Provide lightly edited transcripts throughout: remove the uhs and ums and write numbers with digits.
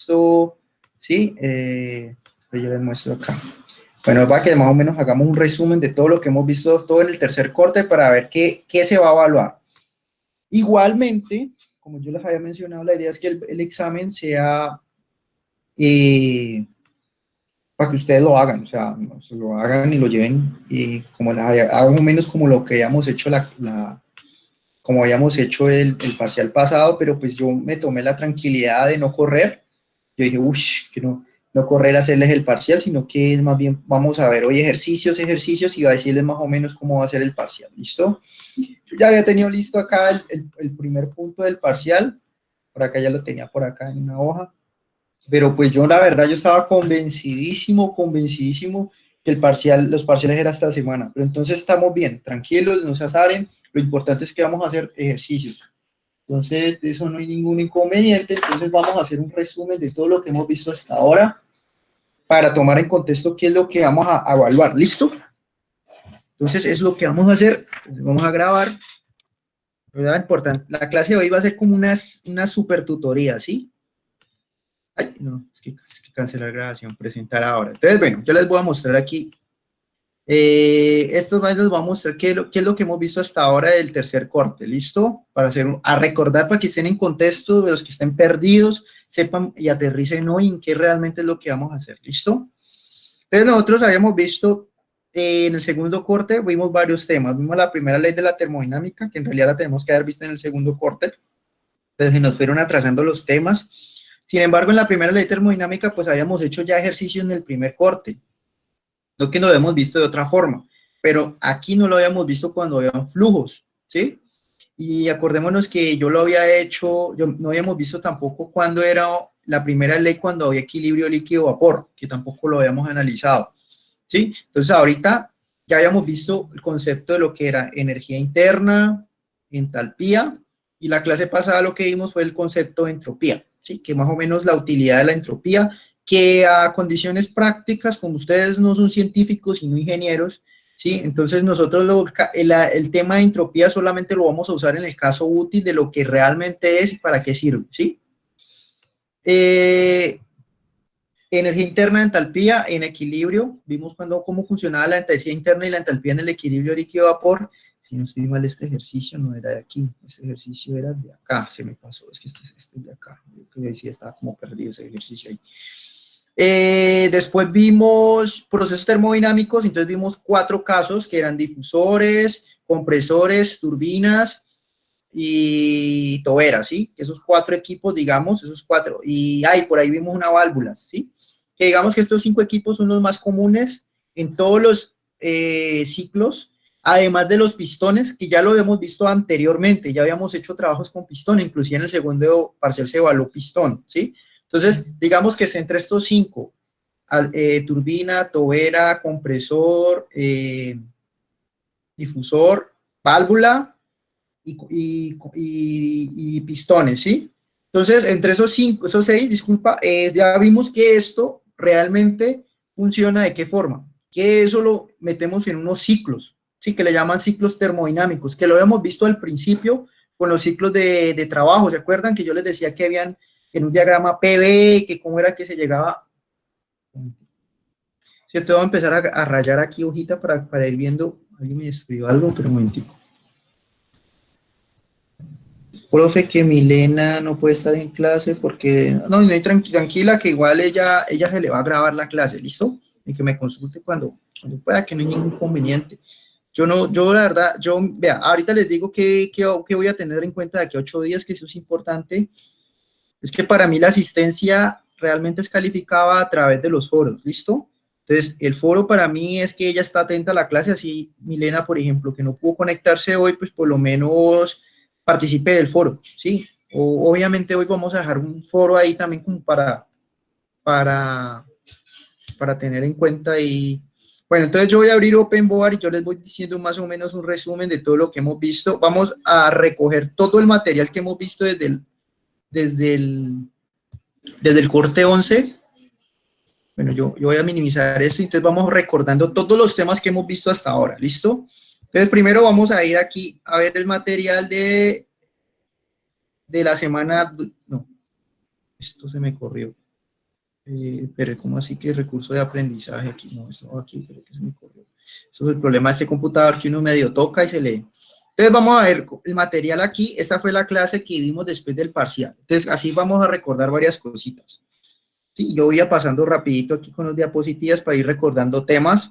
Esto, ¿sí? Yo les muestro acá. Bueno, para que más o menos hagamos un resumen de todo lo que hemos visto, todo en el tercer corte, para ver qué se va a evaluar. Igualmente, como yo les había mencionado, la idea es que el examen sea para que ustedes lo hagan, o sea, se lo hagan y lo lleven como más o menos como lo que habíamos hecho como habíamos hecho el parcial pasado, pero pues yo me tomé la tranquilidad de no correr. Yo dije, uff, que no correr a hacerles el parcial, sino que es más bien, vamos a ver hoy ejercicios, y va a decirles más o menos cómo va a ser el parcial, ¿listo? Yo ya había tenido listo acá el primer punto del parcial, por acá ya lo tenía por acá en una hoja, pero pues yo la verdad yo estaba convencidísimo que los parciales eran esta semana, pero entonces estamos bien, tranquilos, no se azaren, lo importante es que vamos a hacer ejercicios. Entonces, de eso no hay ningún inconveniente. Entonces, vamos a hacer un resumen de todo lo que hemos visto hasta ahora para tomar en contexto qué es lo que vamos a evaluar. ¿Listo? Entonces, es lo que vamos a hacer. Entonces, vamos a grabar. Importante. La clase de hoy va a ser como una super tutoría, ¿sí? Ay, no, es que cancelar grabación, presentar ahora. Entonces, bueno, yo les voy a mostrar aquí. Estos les voy a mostrar qué es lo que hemos visto hasta ahora del tercer corte, ¿listo? A recordar para que estén en contexto, los que estén perdidos, sepan y aterricen hoy en qué realmente es lo que vamos a hacer, ¿listo? Entonces nosotros habíamos visto en el segundo corte, vimos varios temas, vimos la primera ley de la termodinámica, que en realidad la tenemos que haber visto en el segundo corte, entonces se nos fueron atrasando los temas. Sin embargo, en la primera ley termodinámica, pues habíamos hecho ya ejercicio en el primer corte, no que no lo hemos visto de otra forma, pero aquí no lo habíamos visto cuando habían flujos, ¿sí? Y acordémonos que yo lo había hecho, no habíamos visto tampoco cuando era la primera ley, cuando había equilibrio líquido-vapor, que tampoco lo habíamos analizado, ¿sí? Entonces ahorita ya habíamos visto el concepto de lo que era energía interna, entalpía, y la clase pasada lo que vimos fue el concepto de entropía, ¿sí? Que más o menos la utilidad de la entropía, que a condiciones prácticas, como ustedes no son científicos sino ingenieros, ¿sí? Entonces nosotros el tema de entropía solamente lo vamos a usar en el caso útil de lo que realmente es y para qué sirve, ¿sí? Energía interna, entalpía en equilibrio. Vimos cómo funcionaba la energía interna y la entalpía en el equilibrio líquido-vapor. Si no estoy mal, este ejercicio no era de aquí, este ejercicio era de acá, se me pasó, es que este es de acá. Yo creo que decía, estaba como perdido ese ejercicio ahí. Después vimos procesos termodinámicos, entonces vimos 4 casos que eran difusores, compresores, turbinas y toberas, ¿sí? Esos 4 equipos, digamos, esos 4, y por ahí vimos una válvula, ¿sí? Que digamos que estos 5 equipos son los más comunes en todos los ciclos, además de los pistones, que ya lo habíamos visto anteriormente, ya habíamos hecho trabajos con pistón, inclusive en el segundo parcial se evaluó pistón, ¿sí? Entonces, digamos que entre estos 5, turbina, tobera, compresor, difusor, válvula y pistones, ¿sí? Entonces, entre esos 6, disculpa, ya vimos que esto realmente funciona de qué forma, que eso lo metemos en unos ciclos, ¿sí? Que le llaman ciclos termodinámicos, que lo habíamos visto al principio con los ciclos de trabajo. ¿Se acuerdan que yo les decía que habían en un diagrama PV, que cómo era que se llegaba? Sí, te voy a empezar a rayar aquí hojita para ir viendo. Alguien me escribió algo, pero un momentico. Profe, que Milena no puede estar en clase porque... No, tranquila, que igual ella se le va a grabar la clase, ¿listo? Y que me consulte cuando pueda, que no hay ningún inconveniente. Yo la verdad, vea, ahorita les digo que voy a tener en cuenta de aquí a 8 días, que eso es importante. Es que para mí la asistencia realmente es calificada a través de los foros, ¿listo? Entonces, el foro para mí es que ella está atenta a la clase, así Milena, por ejemplo, que no pudo conectarse hoy, pues por lo menos participe del foro, ¿sí? Obviamente hoy vamos a dejar un foro ahí también como para tener en cuenta y... Bueno, entonces yo voy a abrir OpenBoard y yo les voy diciendo más o menos un resumen de todo lo que hemos visto. Vamos a recoger todo el material que hemos visto desde el corte 11. Bueno, yo voy a minimizar esto, entonces vamos recordando todos los temas que hemos visto hasta ahora, ¿listo? Entonces primero vamos a ir aquí a ver el material de la semana, no, esto se me corrió. Pero ¿cómo así que recurso de aprendizaje aquí? No, esto aquí, pero que se me corrió. Eso es el problema de este computador que uno medio toca y se lee. Entonces vamos a ver el material aquí. Esta fue la clase que vimos después del parcial. Entonces así vamos a recordar varias cositas. Sí, yo voy a pasando rapidito aquí con los diapositivas para ir recordando temas.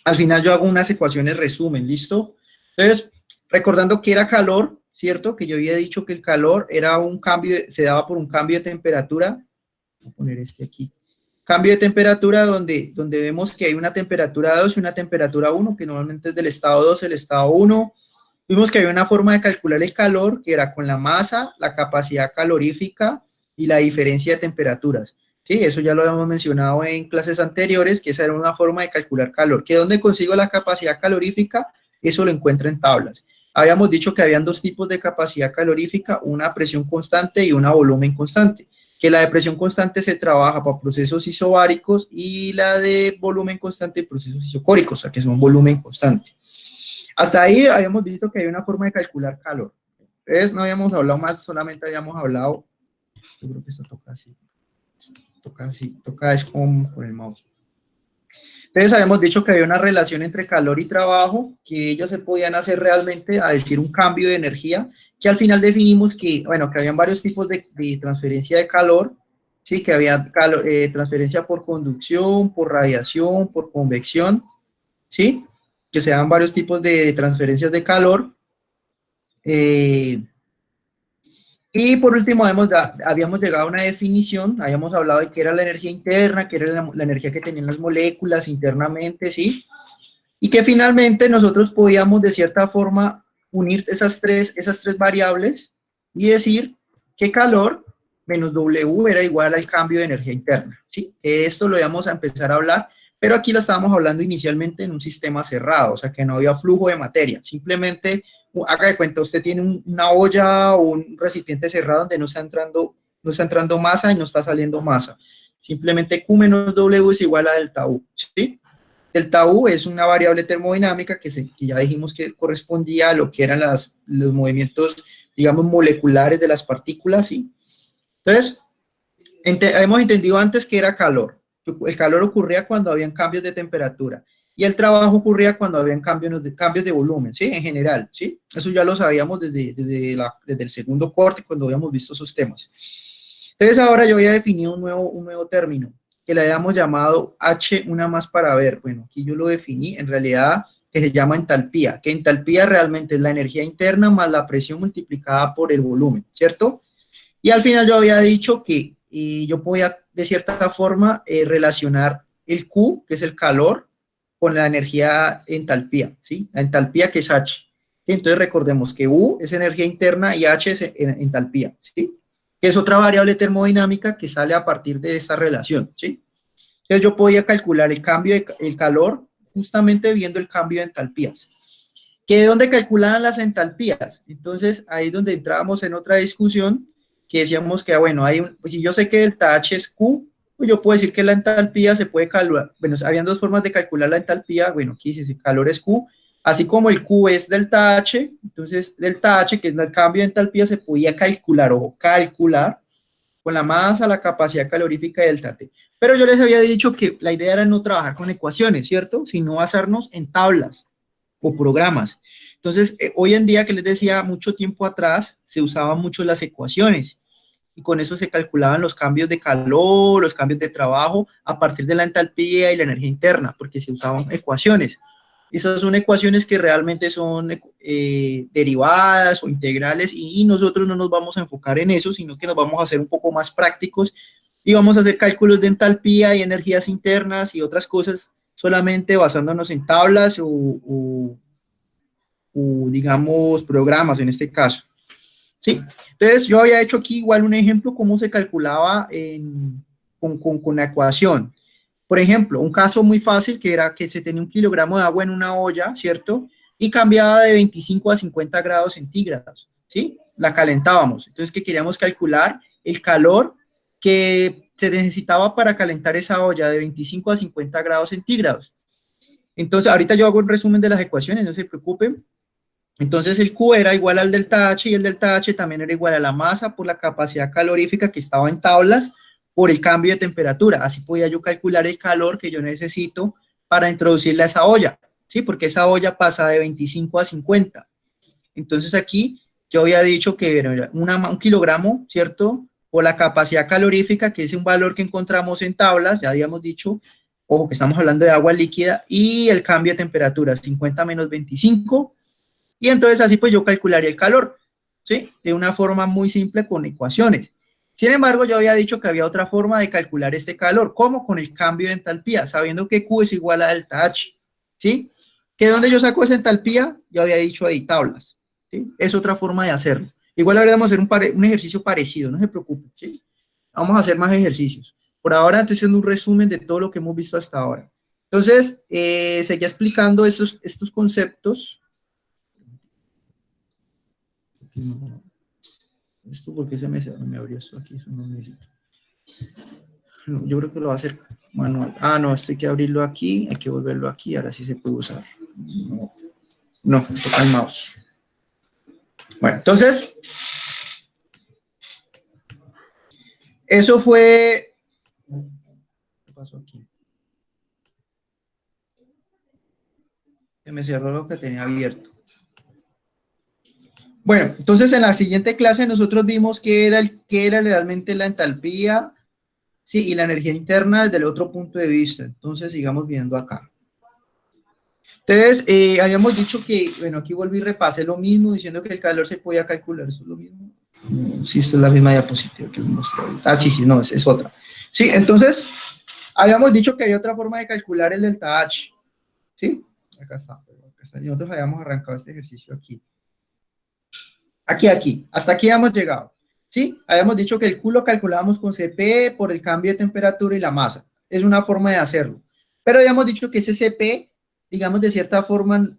Al final yo hago unas ecuaciones resumen, ¿listo? Entonces, recordando que era calor, ¿cierto? Que yo había dicho que el calor era un cambio, se daba por un cambio de temperatura. Voy a poner este aquí. Cambio de temperatura donde vemos que hay una temperatura 2 y una temperatura 1, que normalmente es del estado 2, el estado 1. Vimos que había una forma de calcular el calor, que era con la masa, la capacidad calorífica y la diferencia de temperaturas. Sí, eso ya lo habíamos mencionado en clases anteriores, que esa era una forma de calcular calor. ¿Que dónde consigo la capacidad calorífica? Eso lo encuentro en tablas. Habíamos dicho que habían dos tipos de capacidad calorífica, una presión constante y una volumen constante. Que la de presión constante se trabaja para procesos isobáricos y la de volumen constante procesos isocóricos, o sea, que son volumen constante. Hasta ahí habíamos visto que hay una forma de calcular calor. Entonces no habíamos hablado más, solamente habíamos hablado, yo creo que esto toca así. Toca es con el mouse. Entonces habíamos dicho que había una relación entre calor y trabajo, que ellos se podían hacer realmente, a decir, un cambio de energía, que al final definimos que, bueno, que habían varios tipos de transferencia de calor, sí, que había transferencia por conducción, por radiación, por convección, sí, que se dan varios tipos de transferencias de calor. Y por último, habíamos llegado a una definición, habíamos hablado de qué era la energía interna, qué era la energía que tenían las moléculas internamente, ¿sí? Y que finalmente nosotros podíamos de cierta forma unir esas tres variables y decir que calor menos W era igual al cambio de energía interna, ¿sí? Esto lo íbamos a empezar a hablar, pero aquí lo estábamos hablando inicialmente en un sistema cerrado, o sea que no había flujo de materia, simplemente haga de cuenta, usted tiene una olla o un recipiente cerrado donde no está entrando masa y no está saliendo masa. Simplemente Q menos W es igual a delta U, ¿sí? Delta U es una variable termodinámica que ya dijimos que correspondía a lo que eran los movimientos, digamos, moleculares de las partículas, ¿sí? Entonces, hemos entendido antes que era calor. El calor ocurría cuando habían cambios de temperatura y el trabajo ocurría cuando habían cambios de volumen, ¿sí? En general, ¿sí? Eso ya lo sabíamos desde el segundo corte cuando habíamos visto esos temas. Entonces ahora yo voy a definir un nuevo término que le habíamos llamado H una más para ver. Bueno, aquí yo lo definí en realidad que se llama entalpía, que entalpía realmente es la energía interna más la presión multiplicada por el volumen, ¿cierto? Y al final yo había dicho que yo podía de cierta forma relacionar el Q, que es el calor, con la energía entalpía, ¿sí? La entalpía que es H. Entonces recordemos que U es energía interna y H es entalpía, ¿sí? Que es otra variable termodinámica que sale a partir de esta relación, ¿sí? Entonces yo podía calcular el calor justamente viendo el cambio de entalpías. ¿Que de dónde calculaban las entalpías? Entonces ahí es donde entrábamos en otra discusión que decíamos que, bueno, pues si yo sé que delta H es Q, pues yo puedo decir que la entalpía se puede calcular. Bueno, habían dos formas de calcular la entalpía. Bueno, aquí dice si calor es Q, así como el Q es delta H, entonces delta H, que es el cambio de entalpía, se podía calcular con la masa, la capacidad calorífica y delta T. Pero yo les había dicho que la idea era no trabajar con ecuaciones, ¿cierto? Sino basarnos en tablas o programas. Entonces, hoy en día, que les decía, mucho tiempo atrás, se usaban mucho las ecuaciones y con eso se calculaban los cambios de calor, los cambios de trabajo a partir de la entalpía y la energía interna, porque se usaban ecuaciones. Esas son ecuaciones que realmente son derivadas o integrales y nosotros no nos vamos a enfocar en eso, sino que nos vamos a hacer un poco más prácticos y vamos a hacer cálculos de entalpía y energías internas y otras cosas solamente basándonos en tablas o digamos, programas en este caso. ¿Sí? Entonces, yo había hecho aquí igual un ejemplo cómo se calculaba con la ecuación. Por ejemplo, un caso muy fácil que era que se tenía 1 kilogramo de agua en una olla, ¿cierto? Y cambiaba de 25 a 50 grados centígrados, ¿sí? La calentábamos. Entonces, que queríamos calcular el calor que se necesitaba para calentar esa olla de 25 a 50 grados centígrados. Entonces, ahorita yo hago un resumen de las ecuaciones, no se preocupen. Entonces el Q era igual al delta H y el delta H también era igual a la masa por la capacidad calorífica que estaba en tablas por el cambio de temperatura. Así podía yo calcular el calor que yo necesito para introducirle a esa olla, ¿sí? Porque esa olla pasa de 25 a 50. Entonces aquí yo había dicho que era un kilogramo, ¿cierto? O la capacidad calorífica, que es un valor que encontramos en tablas, ya habíamos dicho, ojo, que estamos hablando de agua líquida, y el cambio de temperatura, 50 menos 25, y entonces así pues yo calcularía el calor, ¿sí? De una forma muy simple con ecuaciones. Sin embargo, yo había dicho que había otra forma de calcular este calor, como con el cambio de entalpía, sabiendo que Q es igual a delta H, ¿sí? ¿Que dónde yo saco esa entalpía? Yo había dicho ahí, tablas, ¿sí? Es otra forma de hacerlo. Igual ahora vamos a hacer un ejercicio parecido, no se preocupen, ¿sí? Vamos a hacer más ejercicios. Por ahora estoy haciendo un resumen de todo lo que hemos visto hasta ahora. Entonces, seguía explicando estos conceptos. Esto, ¿por qué me abrió esto aquí? Eso no necesito. No, yo creo que lo va a hacer manual. Ah, no, esto hay que abrirlo aquí, hay que volverlo aquí, ahora sí se puede usar. No, toca el mouse. Bueno, entonces, eso fue... ¿Qué pasó aquí? Se me cerró lo que tenía abierto. Bueno, entonces en la siguiente clase nosotros vimos qué era realmente la entalpía, sí, y la energía interna desde el otro punto de vista. Entonces sigamos viendo acá. Entonces, habíamos dicho que, bueno, aquí volví y repasé lo mismo, diciendo que el calor se podía calcular. ¿Eso es lo mismo? No, sí, esto es la misma diapositiva que les mostré ahorita. Ah, sí, sí, no, es otra. Sí, entonces, habíamos dicho que había otra forma de calcular el delta H. ¿Sí? Acá está. Nosotros habíamos arrancado este ejercicio aquí. Aquí. Hasta aquí hemos llegado. ¿Sí? Habíamos dicho que el Q lo calculábamos con CP por el cambio de temperatura y la masa. Es una forma de hacerlo. Pero habíamos dicho que ese CP, digamos, de cierta forma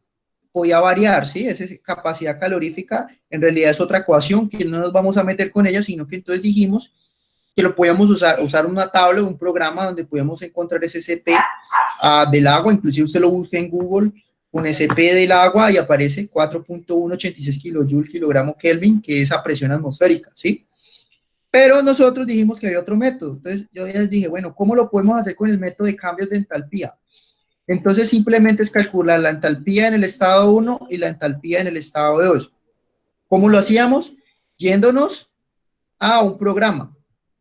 podía variar, ¿sí? Esa capacidad calorífica en realidad es otra ecuación que no nos vamos a meter con ella, sino que entonces dijimos que lo podíamos usar una tabla, un programa donde podíamos encontrar ese CP del agua, inclusive usted lo busca en Google, con SP del agua y aparece 4.186 kilojoule kilogramo Kelvin, que es a presión atmosférica, ¿sí? Pero nosotros dijimos que había otro método. Entonces yo les dije, bueno, ¿cómo lo podemos hacer con el método de cambios de entalpía? Entonces simplemente es calcular la entalpía en el estado 1 y la entalpía en el estado 2. ¿Cómo lo hacíamos? Yéndonos a un programa.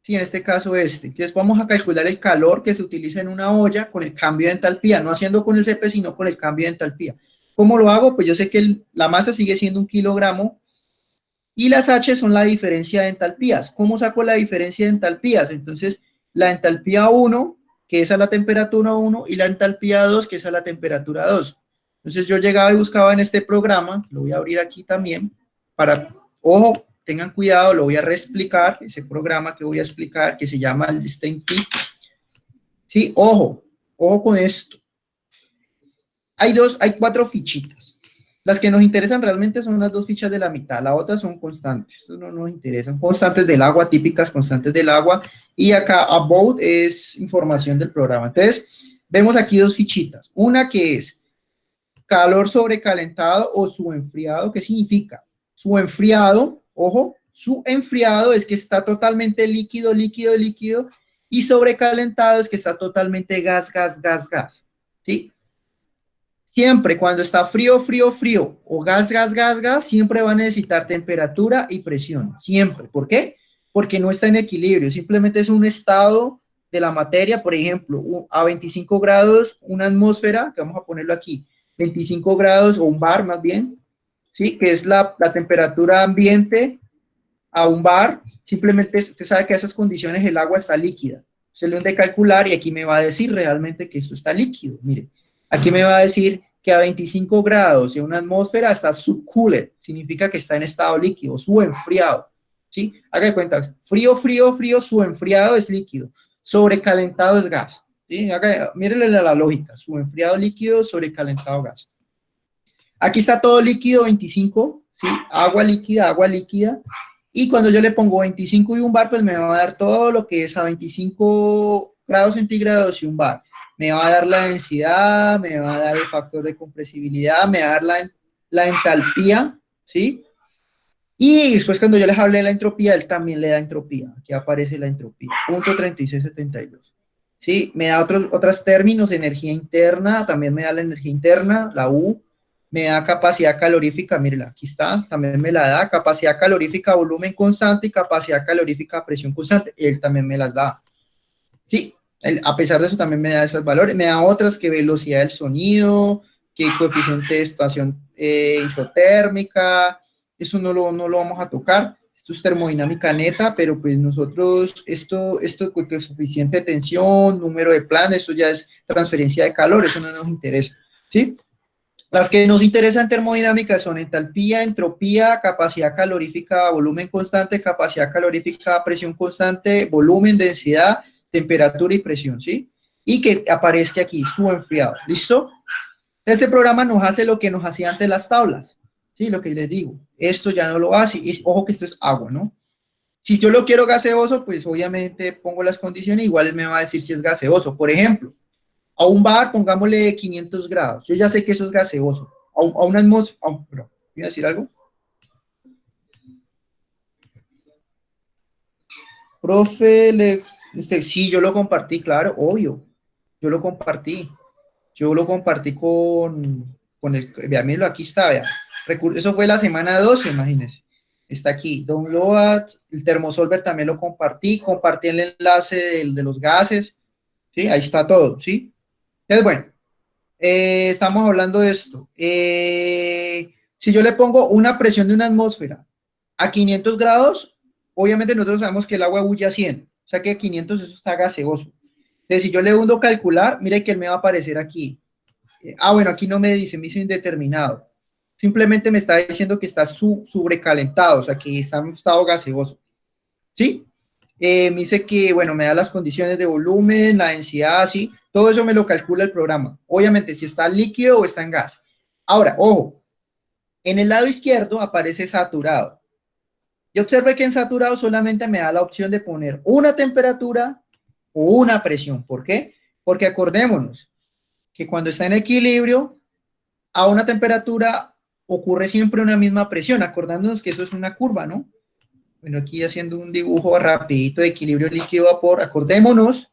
Sí, en este caso este. Entonces vamos a calcular el calor que se utiliza en una olla con el cambio de entalpía, no haciendo con el CP, sino con el cambio de entalpía. ¿Cómo lo hago? Pues yo sé que la masa sigue siendo 1 kilogramo y las H son la diferencia de entalpías. ¿Cómo saco la diferencia de entalpías? Entonces, la entalpía 1, que es a la temperatura 1, y la entalpía 2, que es a la temperatura 2. Entonces, yo llegaba y buscaba en este programa, lo voy a abrir aquí también, ojo, tengan cuidado, lo voy a reexplicar, ese programa que voy a explicar, que se llama el STEAMP. Sí, ojo con esto. Hay 4 fichitas. Las que nos interesan realmente son las 2 fichas de la mitad, las otras son constantes, esto no nos interesan, constantes del agua, típicas constantes del agua, y acá about es información del programa. Entonces, vemos aquí 2 fichitas, una que es calor sobrecalentado o subenfriado. ¿Qué significa? Subenfriado, ojo, subenfriado es que está totalmente líquido, y sobrecalentado es que está totalmente gas, ¿sí? Siempre cuando está frío o gas, siempre va a necesitar temperatura y presión, siempre. ¿Por qué? Porque no está en equilibrio, simplemente es un estado de la materia, por ejemplo, a 25 grados, una atmósfera, que vamos a ponerlo aquí, 25 grados o un bar más bien, ¿sí? Que es la temperatura ambiente a un bar, simplemente usted sabe que a esas condiciones el agua está líquida. Usted le de calcular y aquí me va a decir realmente que esto está líquido. Mire, aquí me va a decir que a 25 grados y una atmósfera está subcooled, significa que está en estado líquido, subenfriado. ¿Sí? Haga de cuenta, frío, subenfriado es líquido, sobrecalentado es gas. ¿Sí? Mírele la lógica, subenfriado líquido, sobrecalentado gas. Aquí está todo líquido, 25, ¿sí? Agua líquida, y cuando yo le pongo 25 y un bar, pues me va a dar todo lo que es a 25 grados centígrados y un bar. Me va a dar la densidad, me va a dar el factor de compresibilidad, me va a dar la entalpía, ¿sí? Y después cuando yo les hablé de la entropía, él también le da entropía. Aquí aparece la entropía, punto 3672. ¿Sí? Me da otros términos, energía interna, también me da la energía interna, la U, me da capacidad calorífica, mírela, aquí está, también me la da, capacidad calorífica, volumen constante y capacidad calorífica, presión constante, él también me las da. Sí, él, a pesar de eso también me da esos valores, me da otras que velocidad del sonido, que coeficiente de estación isotérmica, eso no lo vamos a tocar, esto es termodinámica neta, pero pues nosotros, esto que es suficiente tensión, número de plan, esto ya es transferencia de calor, eso no nos interesa, ¿sí? Las que nos interesan en termodinámica son entalpía, entropía, capacidad calorífica, volumen constante, capacidad calorífica, presión constante, volumen, densidad, temperatura y presión, ¿sí? Y que aparezca aquí su enfriado, ¿listo? Este programa nos hace lo que nos hacía antes las tablas, ¿sí? Lo que les digo, esto ya no lo hace, y ojo que esto es agua, ¿no? Si yo lo quiero gaseoso, pues obviamente pongo las condiciones, igual él me va a decir si es gaseoso. Por ejemplo, a un bar pongámosle 500 grados. Yo ya sé que eso es gaseoso. A una atmósfera, ¿voy a decir algo? Profe, sí, yo lo compartí, claro, obvio. Yo lo compartí. Yo lo compartí con el, vea, míralo, aquí está, vea. Eso fue la semana 12, imagínense. Está aquí, download, el termosolver también lo compartí, compartí el enlace de los gases, ¿sí? Ahí está todo, ¿sí? Entonces, bueno, estamos hablando de esto. Si yo le pongo una presión de una atmósfera a 500 grados, obviamente nosotros sabemos que el agua bulle a 100, o sea que a 500 eso está gaseoso. Entonces, si yo le hundo calcular, mire que él me va a aparecer aquí. Bueno, aquí no me dice, me dice indeterminado. Simplemente me está diciendo que está sobrecalentado, o sea que está en estado gaseoso. ¿Sí? Me dice que, bueno, me da las condiciones de volumen, la densidad, sí, todo eso me lo calcula el programa. Obviamente, si está líquido o está en gas. Ahora, ojo, en el lado izquierdo aparece saturado. Y observe que en saturado solamente me da la opción de poner una temperatura o una presión. ¿Por qué? Porque acordémonos que cuando está en equilibrio, a una temperatura ocurre siempre una misma presión, acordándonos que eso es una curva, ¿no? Bueno, aquí haciendo un dibujo rapidito de equilibrio líquido-vapor, acordémonos,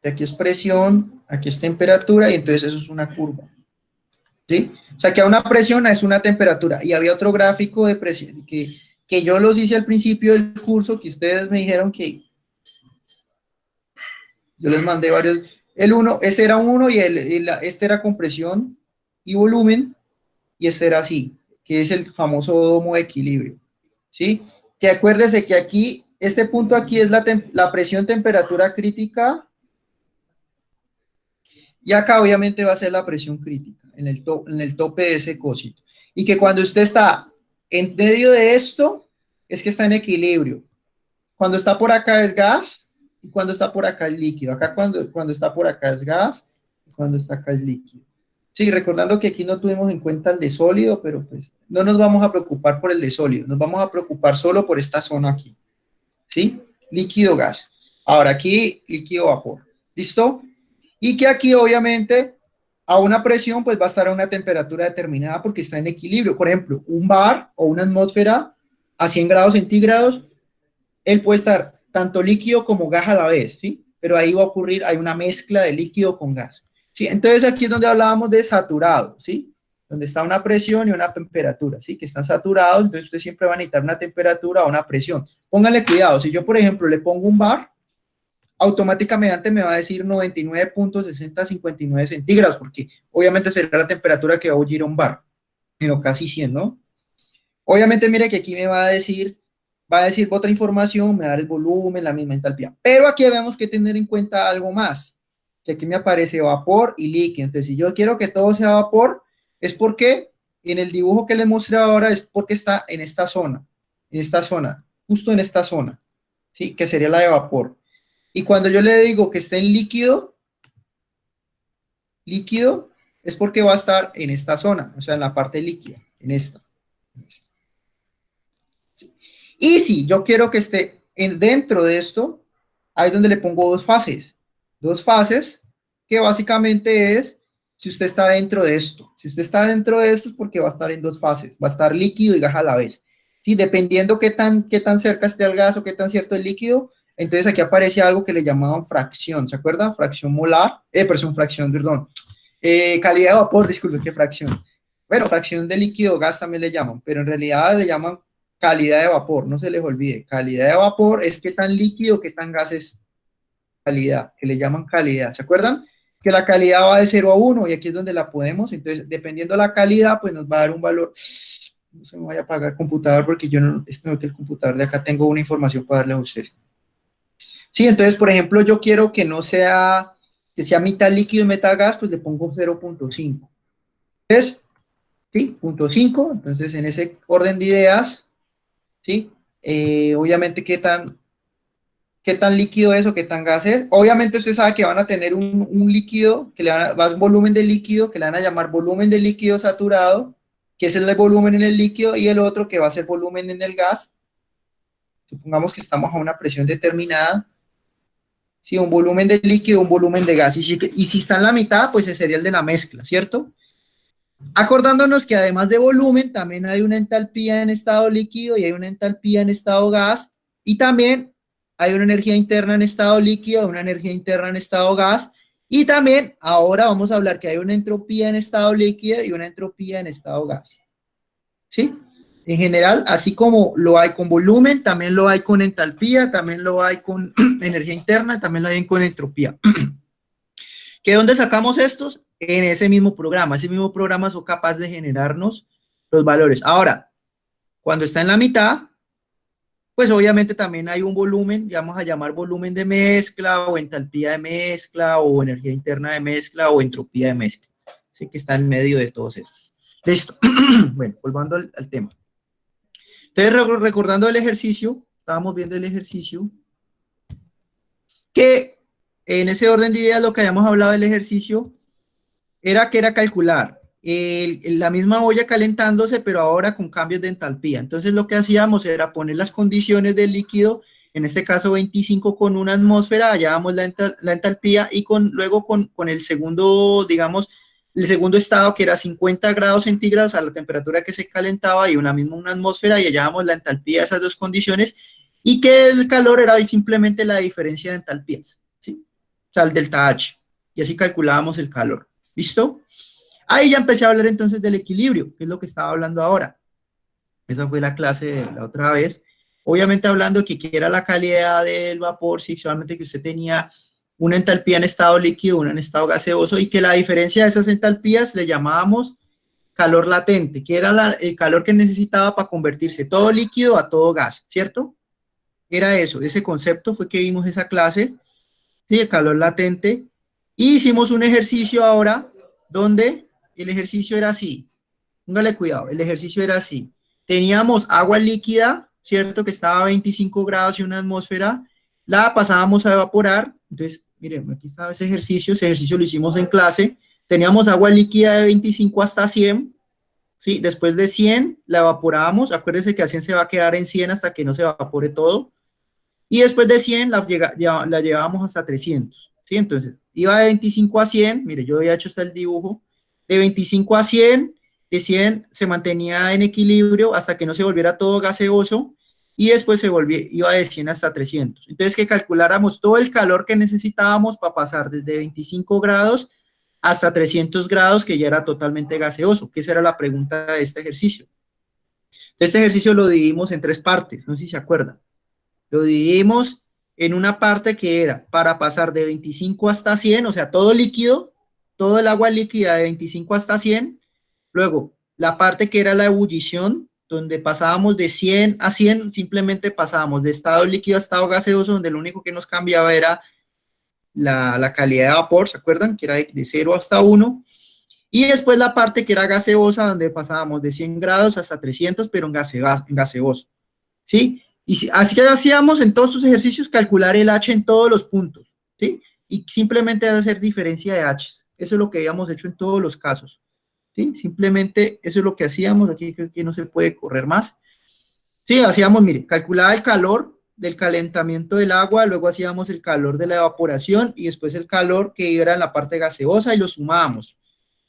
que aquí es presión, aquí es temperatura, y entonces eso es una curva, ¿sí? O sea, que a una presión es una temperatura, y había otro gráfico de presión que yo los hice al principio del curso, que ustedes me dijeron que yo les mandé varios, el uno, este era uno, y este era con presión y volumen, y este era así, que es el famoso domo de equilibrio, ¿sí? Que acuérdese que aquí, este punto aquí es la presión temperatura crítica, y acá obviamente va a ser la presión crítica, en el tope de ese cosito. Y que cuando usted está en medio de esto, es que está en equilibrio. Cuando está por acá es gas, y cuando está por acá es líquido. Acá cuando está por acá es gas, y cuando está acá es líquido. Sí, recordando que aquí no tuvimos en cuenta el de sólido, pero pues no nos vamos a preocupar por el de sólido, nos vamos a preocupar solo por esta zona aquí, ¿sí? Líquido, gas. Ahora aquí, líquido, vapor. ¿Listo? Y que aquí obviamente a una presión pues va a estar a una temperatura determinada porque está en equilibrio. Por ejemplo, un bar o una atmósfera a 100 grados centígrados, él puede estar tanto líquido como gas a la vez, ¿sí? Pero ahí va a ocurrir, hay una mezcla de líquido con gas. ¿Sí? Entonces aquí es donde hablábamos de saturado, ¿sí? Donde está una presión y una temperatura, ¿sí? Que están saturados, entonces usted siempre va a necesitar una temperatura o una presión. Pónganle cuidado, si yo por ejemplo le pongo un bar, automáticamente me va a decir 99.6059 centígrados, porque obviamente será la temperatura que va a bullir un bar, pero casi 100, ¿no? Obviamente, mire que aquí me va a decir otra información, me va a dar el volumen, la misma entalpía. Pero aquí vemos que tener en cuenta algo más, que aquí me aparece vapor y líquido. Entonces, si yo quiero que todo sea vapor, es porque en el dibujo que le mostré ahora es porque está en esta zona, justo en esta zona, ¿sí? Que sería la de vapor. Y cuando yo le digo que esté en líquido, es porque va a estar en esta zona, o sea, en la parte líquida, en esta. Y si yo quiero que esté dentro de esto, ahí es donde le pongo dos fases que básicamente es si usted está dentro de esto. Si usted está dentro de esto es porque va a estar en dos fases, va a estar líquido y gas a la vez. Sí, dependiendo qué tan cerca esté al gas o qué tan cierto el líquido, entonces aquí aparece algo que le llamaban fracción, ¿se acuerda? Fracción molar, perdón, fracción, perdón. Calidad de vapor, disculpe, ¿qué fracción? Bueno, fracción de líquido gas también le llaman, pero en realidad le llaman calidad de vapor, no se les olvide. Calidad de vapor es qué tan líquido, qué tan gas es calidad, que le llaman calidad, ¿se acuerdan? Que la calidad va de 0 a 1 y aquí es donde la podemos, entonces dependiendo de la calidad, pues nos va a dar un valor. No se me vaya a apagar el computador porque yo no, este no es el computador de acá, tengo una información para darle a ustedes. Sí, entonces, por ejemplo, yo quiero que no sea, que sea mitad líquido y mitad gas, pues le pongo 0.5. Entonces, ¿sí? 0.5, entonces en ese orden de ideas, ¿sí? Obviamente, qué tan líquido es o qué tan gas es. Obviamente usted sabe que van a tener un líquido, que le van a, va a un volumen de líquido, que le van a llamar volumen de líquido saturado, que es el volumen en el líquido, y el otro que va a ser volumen en el gas. Supongamos que estamos a una presión determinada. Sí, un volumen de líquido, un volumen de gas. Y si está en la mitad, pues ese sería el de la mezcla, ¿cierto? Acordándonos que además de volumen, también hay una entalpía en estado líquido y hay una entalpía en estado gas. Y también hay una energía interna en estado líquido, una energía interna en estado gas. Y también ahora vamos a hablar que hay una entropía en estado líquido y una entropía en estado gas. ¿Sí? En general, así como lo hay con volumen, también lo hay con entalpía, también lo hay con energía interna, también lo hay con entropía. ¿Que dónde sacamos estos? En ese mismo programa. Ese mismo programa son capaces de generarnos los valores. Ahora, cuando está en la mitad, pues obviamente también hay un volumen, vamos a llamar volumen de mezcla o entalpía de mezcla o energía interna de mezcla o entropía de mezcla. Así que está en medio de todos estos. Listo. Bueno, volviendo al tema. Entonces, recordando el ejercicio, estábamos viendo el ejercicio, que en ese orden de ideas lo que habíamos hablado del ejercicio era que era calcular la misma olla calentándose, pero ahora con cambios de entalpía. Entonces lo que hacíamos era poner las condiciones del líquido, en este caso 25 con una atmósfera, hallábamos la entalpía y luego con el segundo, digamos, el segundo estado que era 50 grados centígrados a la temperatura que se calentaba y una atmósfera y hallábamos la entalpía de esas dos condiciones y que el calor era simplemente la diferencia de entalpías, ¿sí? O sea, el delta H. Y así calculábamos el calor. ¿Listo? Ahí ya empecé a hablar entonces del equilibrio, que es lo que estaba hablando ahora. Esa fue la clase de la otra vez. Obviamente hablando que era la calidad del vapor, sí, solamente que usted tenía una entalpía en estado líquido, una en estado gaseoso, y que la diferencia de esas entalpías le llamábamos calor latente, que era el calor que necesitaba para convertirse todo líquido a todo gas, ¿cierto? Era eso, ese concepto fue que vimos esa clase, ¿sí? El calor latente. Y hicimos un ejercicio ahora donde el ejercicio era así. Póngale cuidado, el ejercicio era así. Teníamos agua líquida, ¿cierto? Que estaba a 25 grados y una atmósfera. La pasábamos a evaporar. Entonces, miren, aquí estaba ese ejercicio lo hicimos en clase. Teníamos agua líquida de 25 hasta 100. ¿Sí? Después de 100 la evaporábamos. Acuérdense que a 100 se va a quedar en 100 hasta que no se evapore todo. Y después de 100 la llevábamos hasta 300. ¿Sí? Entonces, iba de 25 a 100, mire, yo había hecho hasta el dibujo, de 25 a 100, de 100 se mantenía en equilibrio hasta que no se volviera todo gaseoso, y después iba de 100 hasta 300. Entonces, que calculáramos todo el calor que necesitábamos para pasar desde 25 grados hasta 300 grados, que ya era totalmente gaseoso, que esa era la pregunta de este ejercicio. Este ejercicio lo dividimos en tres partes, no sé si se acuerdan. Lo dividimos en una parte que era para pasar de 25 hasta 100, o sea, todo líquido, todo el agua líquida de 25 hasta 100. Luego, la parte que era la ebullición, donde pasábamos de 100 a 100, simplemente pasábamos de estado líquido a estado gaseoso, donde lo único que nos cambiaba era la calidad de vapor, ¿se acuerdan? Que era de 0 hasta 1. Y después la parte que era gaseosa, donde pasábamos de 100 grados hasta 300, pero en gaseoso. ¿Sí? Y así que hacíamos en todos estos ejercicios calcular el H en todos los puntos, ¿sí? Y simplemente hacer diferencia de H. Eso es lo que habíamos hecho en todos los casos, ¿sí? Simplemente eso es lo que hacíamos. Aquí creo que no se puede correr más. Sí, hacíamos, mire, calculaba el calor del calentamiento del agua, luego hacíamos el calor de la evaporación y después el calor que era en la parte gaseosa y lo sumábamos.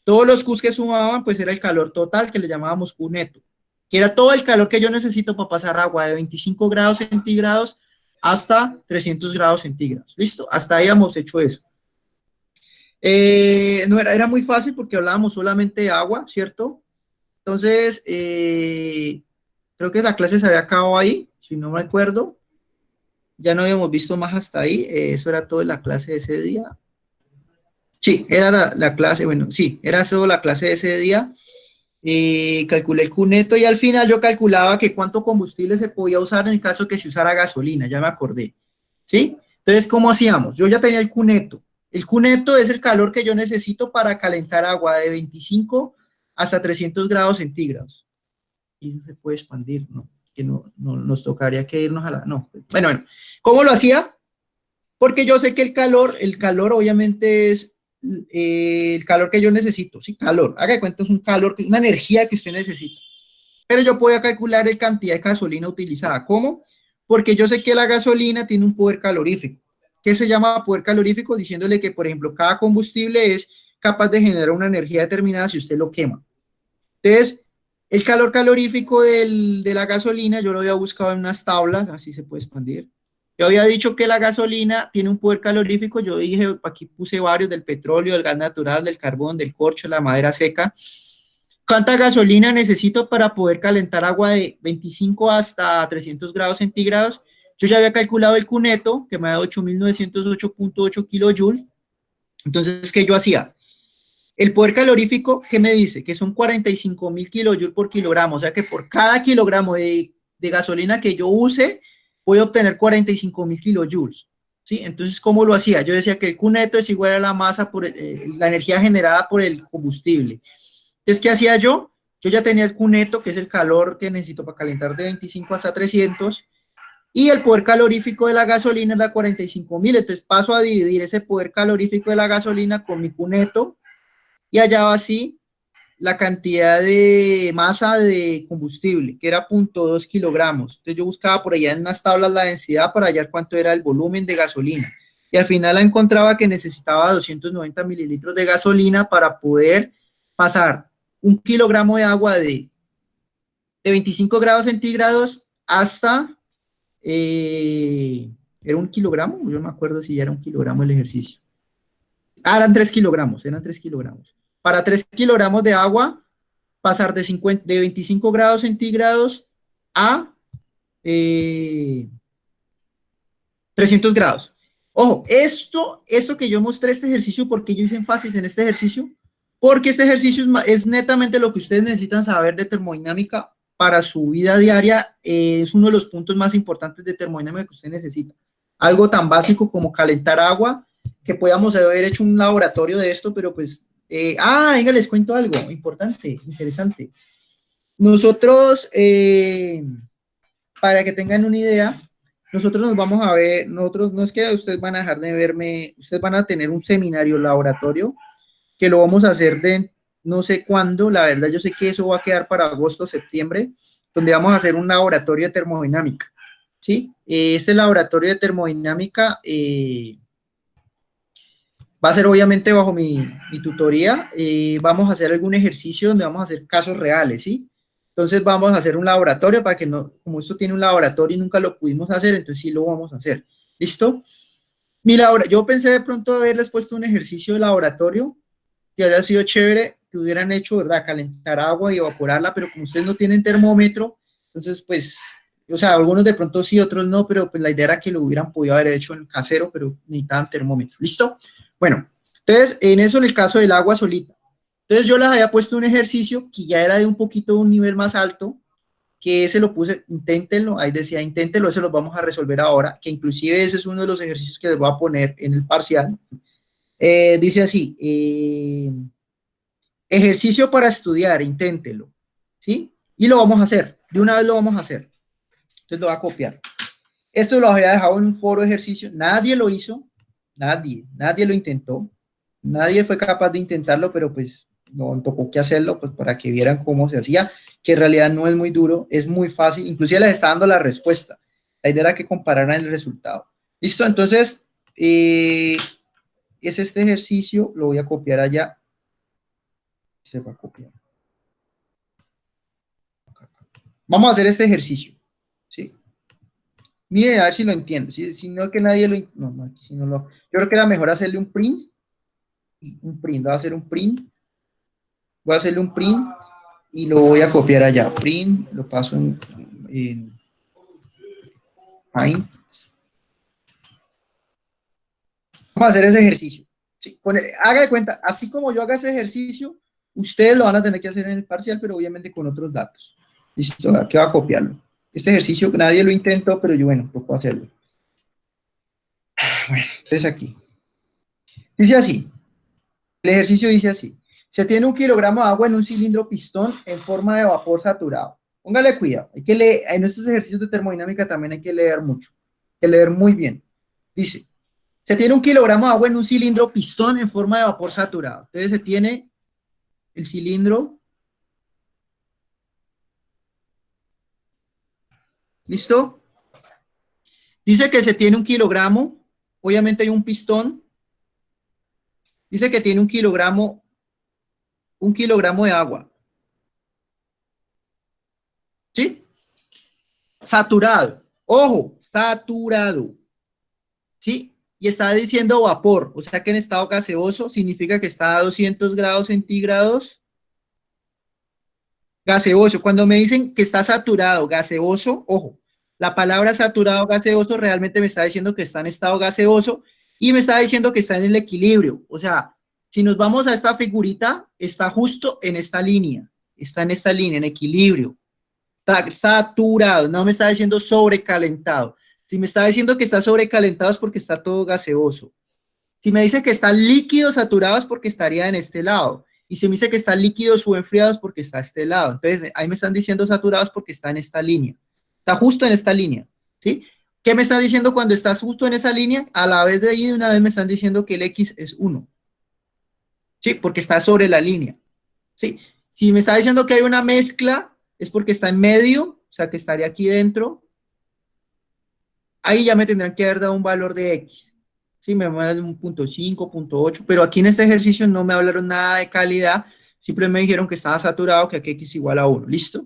Todos los Qs que sumaban, pues era el calor total que le llamábamos Q neto, que era todo el calor que yo necesito para pasar agua de 25 grados centígrados hasta 300 grados centígrados. ¿Listo? Hasta ahí hemos hecho eso. No era muy fácil porque hablábamos solamente de agua, ¿cierto? Entonces, creo que la clase se había acabado ahí, si no me acuerdo. Ya no habíamos visto más hasta ahí. Eso era todo la clase de ese día. Sí, era la clase, bueno, sí, era solo la clase de ese día. Calculé el Q neto y al final yo calculaba que cuánto combustible se podía usar en el caso que se usara gasolina, ya me acordé. ¿Sí? Entonces, ¿cómo hacíamos? Yo ya tenía el Q neto. El Q neto es el calor que yo necesito para calentar agua de 25 hasta 300 grados centígrados. Y no se puede expandir, ¿no? Que no nos tocaría que irnos a la... No, bueno, ¿cómo lo hacía? Porque yo sé que el calor obviamente es el calor que yo necesito, sí, calor, haga de cuenta es un calor, una energía que usted necesita, pero yo podía calcular la cantidad de gasolina utilizada, ¿cómo? Porque yo sé que la gasolina tiene un poder calorífico. ¿Qué se llama poder calorífico? Diciéndole que, por ejemplo, cada combustible es capaz de generar una energía determinada si usted lo quema. Entonces, el calor calorífico de la gasolina, yo lo había buscado en unas tablas, así se puede expandir. Yo había dicho que la gasolina tiene un poder calorífico, yo dije, aquí puse varios, del petróleo, del gas natural, del carbón, del corcho, la madera seca. ¿Cuánta gasolina necesito para poder calentar agua de 25 hasta 300 grados centígrados? Yo ya había calculado el Q neto, que me da 8.908.8 kilojoules. Entonces, ¿qué yo hacía? El poder calorífico, ¿qué me dice? Que son 45.000 kilojoules por kilogramo, o sea que por cada kilogramo de gasolina que yo use, voy a obtener 45.000 kilojoules. ¿Sí? Entonces, ¿cómo lo hacía? Yo decía que el Q neto es igual a la masa por la energía generada por el combustible. Entonces, ¿qué hacía yo? Yo ya tenía el Q neto, que es el calor que necesito para calentar de 25 hasta 300, y el poder calorífico de la gasolina era 45.000. Entonces, paso a dividir ese poder calorífico de la gasolina con mi Q neto, y hallaba así la cantidad de masa de combustible, que era 0.2 kilogramos. Entonces yo buscaba por allá en unas tablas la densidad para hallar cuánto era el volumen de gasolina. Y al final la encontraba que necesitaba 290 mililitros de gasolina para poder pasar 1 kilogramo de agua de 25 grados centígrados hasta, ¿era 1 kilogramo? Yo no me acuerdo si ya era 1 kilogramo el ejercicio. Eran 3 kilogramos, eran 3 kilogramos. Para 3 kilogramos de agua, pasar de 25 grados centígrados a 300 grados. Ojo, esto que yo mostré, este ejercicio, ¿por qué yo hice énfasis en este ejercicio? Porque este ejercicio es netamente lo que ustedes necesitan saber de termodinámica para su vida diaria. Es uno de los puntos más importantes de termodinámica que usted necesita. Algo tan básico como calentar agua, que podamos haber hecho un laboratorio de esto, pero pues, venga, les cuento algo importante, interesante. Nosotros, para que tengan una idea, nosotros nos vamos a ver, nosotros no es que ustedes van a dejar de verme, ustedes van a tener un seminario laboratorio que lo vamos a hacer de no sé cuándo, la verdad yo sé que eso va a quedar para agosto, septiembre, donde vamos a hacer un laboratorio de termodinámica, ¿sí? Este laboratorio de termodinámica va a ser obviamente bajo mi tutoría. Vamos a hacer algún ejercicio donde vamos a hacer casos reales, ¿sí? Entonces vamos a hacer un laboratorio para que no, como esto tiene un laboratorio y nunca lo pudimos hacer, entonces sí lo vamos a hacer. ¿Listo? Yo pensé de pronto haberles puesto un ejercicio de laboratorio que habría sido chévere que hubieran hecho, ¿verdad? Calentar agua y evaporarla, pero como ustedes no tienen termómetro, entonces pues, o sea, algunos de pronto sí, otros no, pero pues la idea era que lo hubieran podido haber hecho en casero, pero necesitaban termómetro. ¿Listo? Bueno, entonces en eso, en el caso del agua solita. Entonces yo les había puesto un ejercicio que ya era de un poquito de un nivel más alto, que ese lo puse, inténtenlo, ahí decía inténtenlo, ese lo vamos a resolver ahora, que inclusive ese es uno de los ejercicios que les voy a poner en el parcial. Dice así, ejercicio para estudiar, inténtelo, ¿sí? Y lo vamos a hacer, de una vez lo vamos a hacer. Entonces lo voy a copiar. Esto lo había dejado en un foro de ejercicio, nadie lo hizo, nadie lo intentó, nadie fue capaz de intentarlo, pero pues no tocó que hacerlo, pues para que vieran cómo se hacía, que en realidad no es muy duro, es muy fácil, inclusive les está dando la respuesta. La idea era que compararan el resultado. ¿Listo? Entonces, es este ejercicio, lo voy a copiar allá. Se va a copiar. Vamos a hacer este ejercicio, ¿sí? Miren a ver si lo entiendo, si no que nadie lo... No, aquí si no lo... Yo creo que era mejor hacerle un print, voy a hacer un print, voy a hacerle un print y lo voy a copiar allá. Print, lo paso en Paint. Vamos a hacer ese ejercicio. Sí, haga de cuenta, así como yo haga ese ejercicio, ustedes lo van a tener que hacer en el parcial, pero obviamente con otros datos. Listo, aquí va a copiarlo. Este ejercicio nadie lo intentó, pero yo, bueno, puedo hacerlo. Bueno, entonces aquí. Dice así, el ejercicio dice así. Se tiene 1 kilogramo de agua en un cilindro pistón en forma de vapor saturado. Póngale cuidado, hay que leer, en estos ejercicios de termodinámica también hay que leer mucho, hay que leer muy bien. Dice, se tiene 1 kilogramo de agua en un cilindro pistón en forma de vapor saturado. Entonces se tiene el cilindro. ¿Listo? Dice que se tiene 1 kilogramo. Obviamente hay un pistón. Dice que tiene 1 kilogramo de agua. ¿Sí? Saturado. Ojo, saturado. ¿Sí? Y está diciendo vapor. O sea que en estado gaseoso significa que está a 200 grados centígrados. Gaseoso. Cuando me dicen que está saturado, gaseoso, ojo, la palabra saturado, gaseoso realmente me está diciendo que está en estado gaseoso y me está diciendo que está en el equilibrio. O sea, si nos vamos a esta figurita, está justo en esta línea. Está en esta línea, en equilibrio. Está saturado, no me está diciendo sobrecalentado. Si me está diciendo que está sobrecalentado es porque está todo gaseoso. Si me dice que está líquido saturado es porque estaría en este lado. Y si me dice que está líquidos o enfriados porque está a este lado. Entonces, ahí me están diciendo saturados porque está en esta línea. Está justo en esta línea, ¿sí? ¿Qué me está diciendo cuando estás justo en esa línea? A la vez de ahí, de una vez me están diciendo que el X es 1. ¿Sí? Porque está sobre la línea. ¿Sí? Si me está diciendo que hay una mezcla, es porque está en medio, o sea, que estaría aquí dentro. Ahí ya me tendrán que haber dado un valor de X. Sí, me van a dar un 0.5, 0.8, pero aquí en este ejercicio no me hablaron nada de calidad, simplemente me dijeron que estaba saturado, que aquí X igual a 1, ¿listo?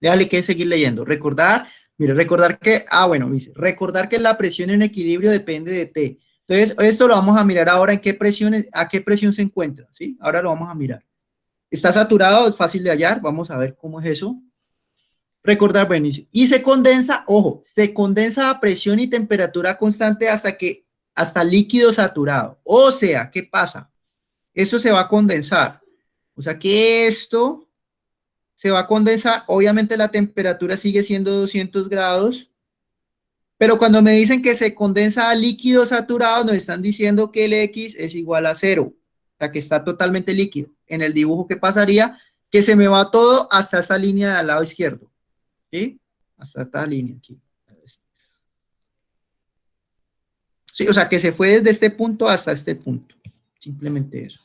Déjale que seguir leyendo. Recordar, mire, recordar que, bueno, dice, recordar que la presión en equilibrio depende de T. Entonces, esto lo vamos a mirar ahora en qué presión, a qué presión se encuentra, ¿sí? Ahora lo vamos a mirar. Está saturado, es fácil de hallar, vamos a ver cómo es eso. Recordar, bueno, y se condensa, ojo, se condensa a presión y temperatura constante hasta líquido saturado. O sea, ¿qué pasa? Esto se va a condensar. O sea que esto se va a condensar. Obviamente la temperatura sigue siendo 200 grados, pero cuando me dicen que se condensa a líquido saturado, nos están diciendo que el X es igual a 0. O sea que está totalmente líquido. En el dibujo, ¿qué pasaría? Que se me va todo hasta esa línea del lado izquierdo. ¿Sí? Hasta esta línea aquí. Sí, o sea, que se fue desde este punto hasta este punto. Simplemente eso.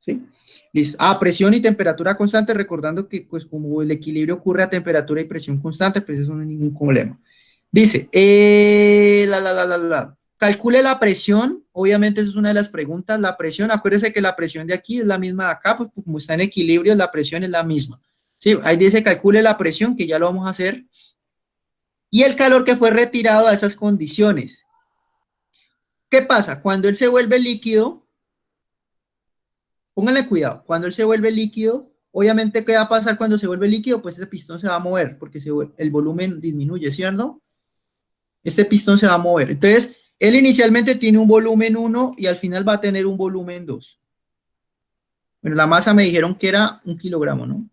¿Sí? Listo. Presión y temperatura constante, recordando que pues como el equilibrio ocurre a temperatura y presión constante, pues eso no es ningún problema. Dice, calcule la presión, obviamente esa es una de las preguntas, la presión, acuérdese que la presión de aquí es la misma de acá, pues como está en equilibrio, la presión es la misma. Sí, ahí dice calcule la presión, que ya lo vamos a hacer, y el calor que fue retirado a esas condiciones. ¿Qué pasa? Cuando él se vuelve líquido, pónganle cuidado, cuando él se vuelve líquido, obviamente, ¿qué va a pasar cuando se vuelve líquido? Pues ese pistón se va a mover, porque el volumen disminuye, ¿cierto? Este pistón se va a mover. Entonces, él inicialmente tiene un volumen 1 y al final va a tener un volumen 2. Bueno, la masa me dijeron que era 1 kilogramo, ¿no?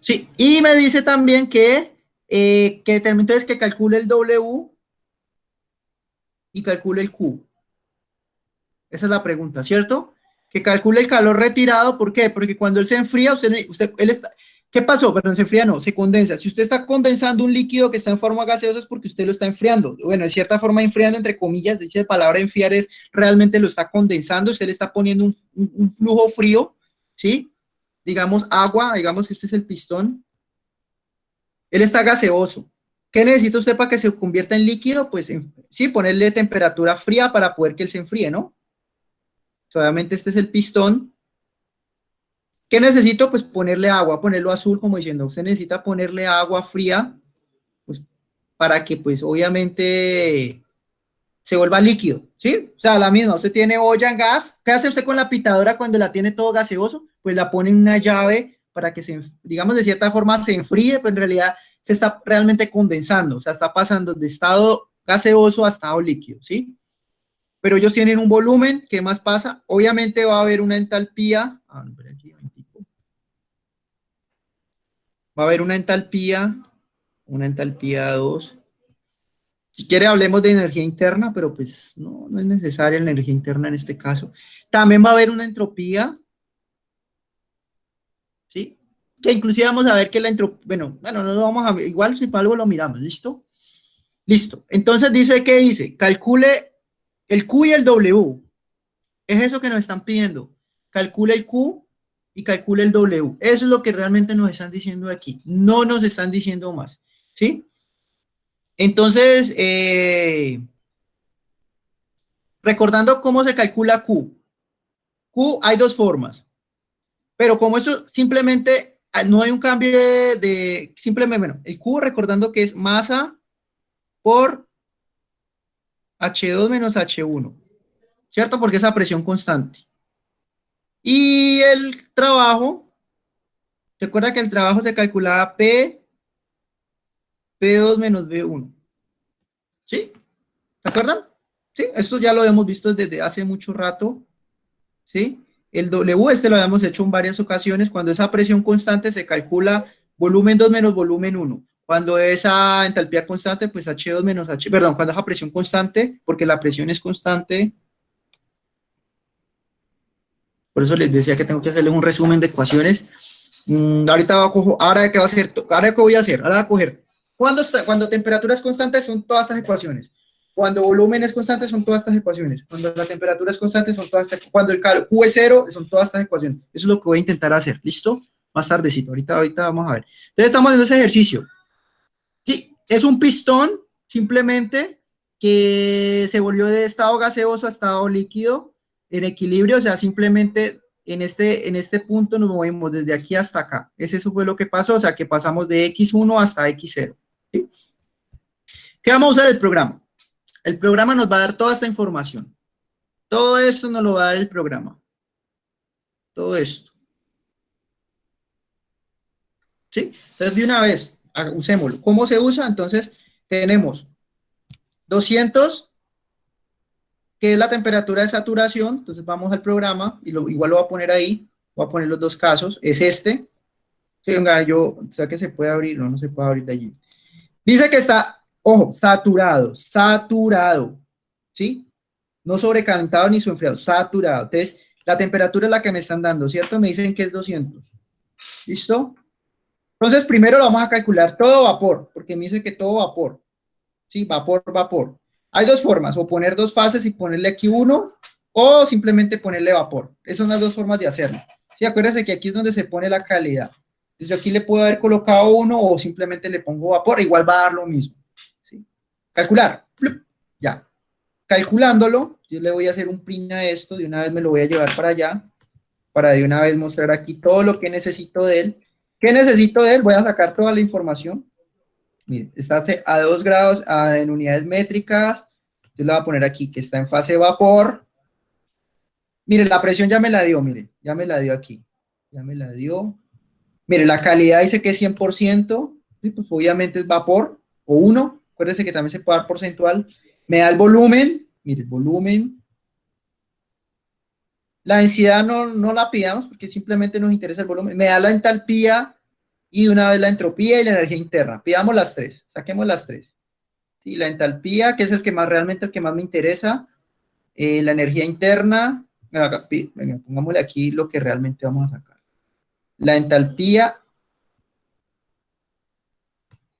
Sí, y me dice también entonces que calcule el W y calcule el Q. Esa es la pregunta, ¿cierto? Que calcule el calor retirado, ¿por qué? Porque cuando él se enfría, ¿qué pasó? Perdón, se enfría, no, se condensa. Si usted está condensando un líquido que está en forma gaseosa es porque usted lo está enfriando. Bueno, de cierta forma enfriando, entre comillas, dice la palabra enfriar es realmente lo está condensando, usted le está poniendo un flujo frío, ¿sí? Digamos agua, digamos que este es el pistón. Él está gaseoso. ¿Qué necesita usted para que se convierta en líquido? Pues sí, ponerle temperatura fría para poder que él se enfríe, ¿no? Obviamente este es el pistón. ¿Qué necesito? Pues ponerle agua, ponerlo azul, como diciendo, usted necesita ponerle agua fría, pues para que pues obviamente se vuelva líquido, ¿sí? O sea, la misma, usted tiene olla en gas, ¿qué hace usted con la pitadora cuando la tiene todo gaseoso? Pues la pone en una llave para que se, digamos, de cierta forma se enfríe, pero en realidad se está realmente condensando, o sea, está pasando de estado gaseoso a estado líquido, ¿sí? Pero ellos tienen un volumen, ¿qué más pasa? Obviamente va a haber una entalpía, va a haber una entalpía 2. Si quiere, hablemos de energía interna, pero pues no, no es necesaria la energía interna en este caso. También va a haber una entropía, ¿sí? Que inclusive vamos a ver que la entropía, bueno, no lo vamos a ver, igual si para algo lo miramos, ¿listo? Listo. Entonces dice, ¿qué dice? Calcule el Q y el W. Es eso que nos están pidiendo. Calcule el Q y calcule el W. Eso es lo que realmente nos están diciendo aquí. No nos están diciendo más, ¿sí? Entonces, recordando cómo se calcula Q. Q hay dos formas, pero como esto simplemente no hay un cambio simplemente, bueno, el Q recordando que es masa por H2 menos H1, ¿cierto? Porque es a presión constante. Y el trabajo, recuerda que el trabajo se calculaba P2 menos B1, ¿sí? ¿Se acuerdan? Sí, esto ya lo hemos visto desde hace mucho rato, ¿sí? El W este lo habíamos hecho en varias ocasiones. Cuando esa presión constante se calcula volumen 2 menos volumen 1. Cuando esa entalpía constante, pues H2 menos H, perdón, cuando esa presión constante, porque la presión es constante, por eso les decía que tengo que hacerles un resumen de ecuaciones. Ahorita va a coger, ahora qué va a hacer, ahora qué voy a hacer, ahora voy a coger. Cuando temperatura es constante son todas estas ecuaciones. Cuando volumen es constante son todas estas ecuaciones. Cuando la temperatura es constante son todas estas. Cuando el Q es cero son todas estas ecuaciones. Eso es lo que voy a intentar hacer. ¿Listo? Más tardecito. Ahorita vamos a ver. Entonces estamos haciendo ese ejercicio. Sí, es un pistón simplemente que se volvió de estado gaseoso a estado líquido en equilibrio. O sea, simplemente en este punto nos movemos desde aquí hasta acá. Eso fue lo que pasó. O sea, que pasamos de X1 hasta X0. ¿Sí? ¿Qué vamos a usar el programa? El programa nos va a dar toda esta información. Todo esto nos lo va a dar el programa. Todo esto. ¿Sí? Entonces, de una vez, usémoslo. ¿Cómo se usa? Entonces, tenemos 200, que es la temperatura de saturación. Entonces, vamos al programa y igual lo voy a poner ahí. Voy a poner los dos casos. Es este. Sí, venga, o sea que se puede abrir, no se puede abrir de allí. Dice que está, ojo, saturado. ¿Sí? No sobrecalentado ni enfriado, saturado. Entonces, la temperatura es la que me están dando, ¿cierto? Me dicen que es 200. ¿Listo? Entonces, primero lo vamos a calcular todo vapor, porque me dice que todo vapor. Sí, vapor, vapor. Hay dos formas, o poner dos fases y ponerle aquí uno, o simplemente ponerle vapor. Esas son las dos formas de hacerlo. Sí, acuérdense que aquí es donde se pone la calidad. Entonces, aquí le puedo haber colocado uno, o simplemente le pongo vapor, igual va a dar lo mismo. ¿Sí? Calcular. Ya. Calculándolo, yo le voy a hacer un print a esto, de una vez me lo voy a llevar para allá, para de una vez mostrar aquí todo lo que necesito de él. ¿Qué necesito de él? Voy a sacar toda la información. Mire, está a 2 grados en unidades métricas. Yo le voy a poner aquí que está en fase de vapor. Mire, la presión ya me la dio, mire, ya me la dio aquí. Ya me la dio. Mire, la calidad dice que es 100%, ¿sí? Pues obviamente es vapor, o 1. Acuérdense que también se puede dar porcentual. Me da el volumen, mire, el volumen. La densidad no la pidamos porque simplemente nos interesa el volumen. Me da la entalpía y de una vez la entropía y la energía interna. Pidamos las tres, saquemos las tres. Sí, la entalpía, que es el que más realmente el que más me interesa. La energía interna, venga, pongámosle aquí lo que realmente vamos a sacar. La entalpía,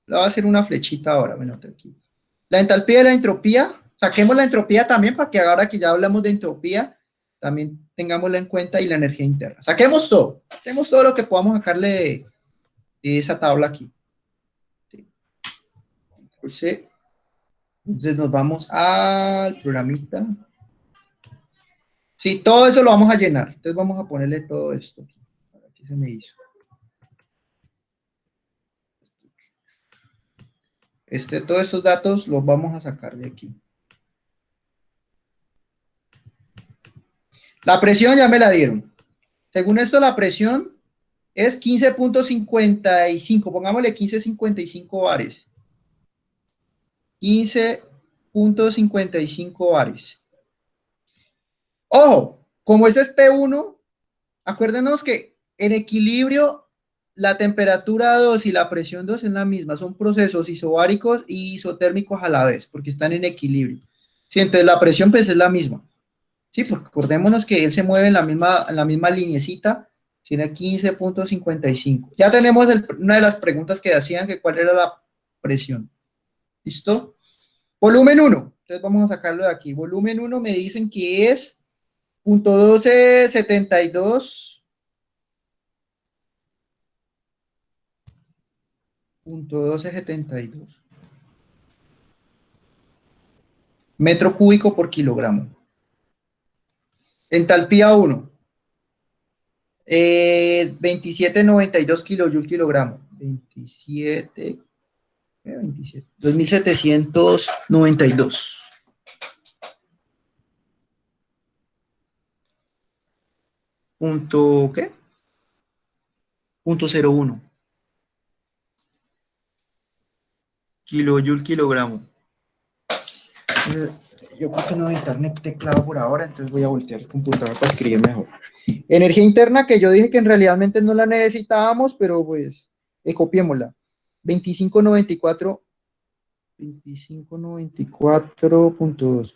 le voy a hacer una flechita ahora, bueno, aquí. La entalpía y la entropía, saquemos la entropía también para que ahora que ya hablamos de entropía, también tengámosla en cuenta y la energía interna. Saquemos todo lo que podamos sacarle de esa tabla aquí. Sí. 14. Entonces nos vamos al programita. Sí, todo eso lo vamos a llenar. Entonces vamos a ponerle todo esto. Aquí se me hizo. Todos estos datos los vamos a sacar de aquí. La presión ya me la dieron. Según esto, la presión es 15.55. Pongámosle 15.55 bares. 15.55 bares. Ojo, como este es P1, acuérdenos que en equilibrio la temperatura 2 y la presión 2 es la misma, son procesos isobáricos y isotérmicos a la vez, porque están en equilibrio. Sí, entonces la presión pues es la misma. Sí, porque acordémonos que él se mueve en la misma linecita, tiene 15.55. Ya tenemos una de las preguntas que hacían, que cuál era la presión. ¿Listo? Volumen 1. Entonces vamos a sacarlo de aquí. Volumen 1 me dicen que es 0.1272. 0.1272 metro cúbico por kilogramo. Entalpía 1, 27.92 kilojoule kilogramo. 2792. Punto, ¿qué? 0.01 kilojoule kilogramo. Yo creo que no voy a internet teclado por ahora, entonces voy a voltear el computador para escribir mejor. Energía interna, que yo dije que en realmente no la necesitábamos, pero pues copiémosla. 2594, 2594.2.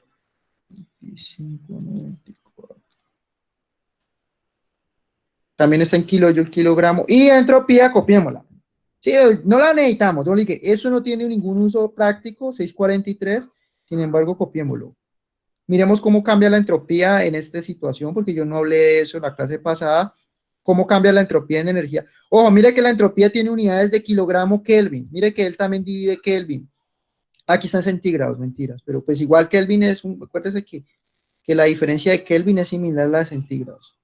2594. También está en kilojoule kilogramo. Y entropía, copiémosla. Sí, no la necesitamos. Yo le dije, eso no tiene ningún uso práctico, 643. Sin embargo, copiémoslo. Miremos cómo cambia la entropía en esta situación, porque yo no hablé de eso en la clase pasada. ¿Cómo cambia la entropía en energía? Ojo, mire que la entropía tiene unidades de kilogramo Kelvin. Mire que él también divide Kelvin. Aquí están centígrados, mentiras. Pero pues igual Kelvin acuérdese que la diferencia de Kelvin es similar a la de centígrados.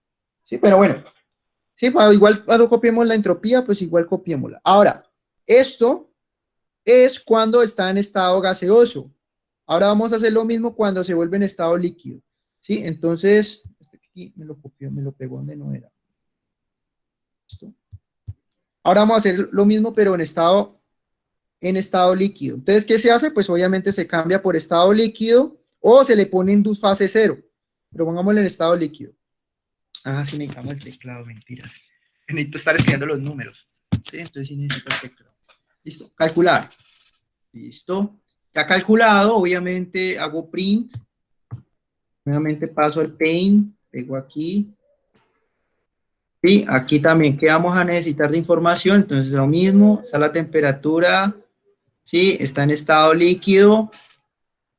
Sí, pero bueno. Sí, igual cuando copiemos la entropía, pues igual copiémosla. Ahora, esto es cuando está en estado gaseoso. Ahora vamos a hacer lo mismo cuando se vuelve en estado líquido. ¿Sí? Entonces, aquí me lo copió, me lo pegó donde no era. ¿Listo? Ahora vamos a hacer lo mismo, pero en estado líquido. Entonces, ¿qué se hace? Pues obviamente se cambia por estado líquido o se le pone en fase cero. Pero pongámosle en estado líquido. Ah, sí, necesitamos el teclado, mentiras. Necesito estar escribiendo los números. ¿Sí? Entonces sí necesito el teclado. Listo, calcular. Listo. Ya calculado, obviamente hago print. Nuevamente paso al paint, pego aquí. Y aquí también, ¿qué vamos a necesitar de información? Entonces lo mismo, está la temperatura, ¿sí? Está en estado líquido.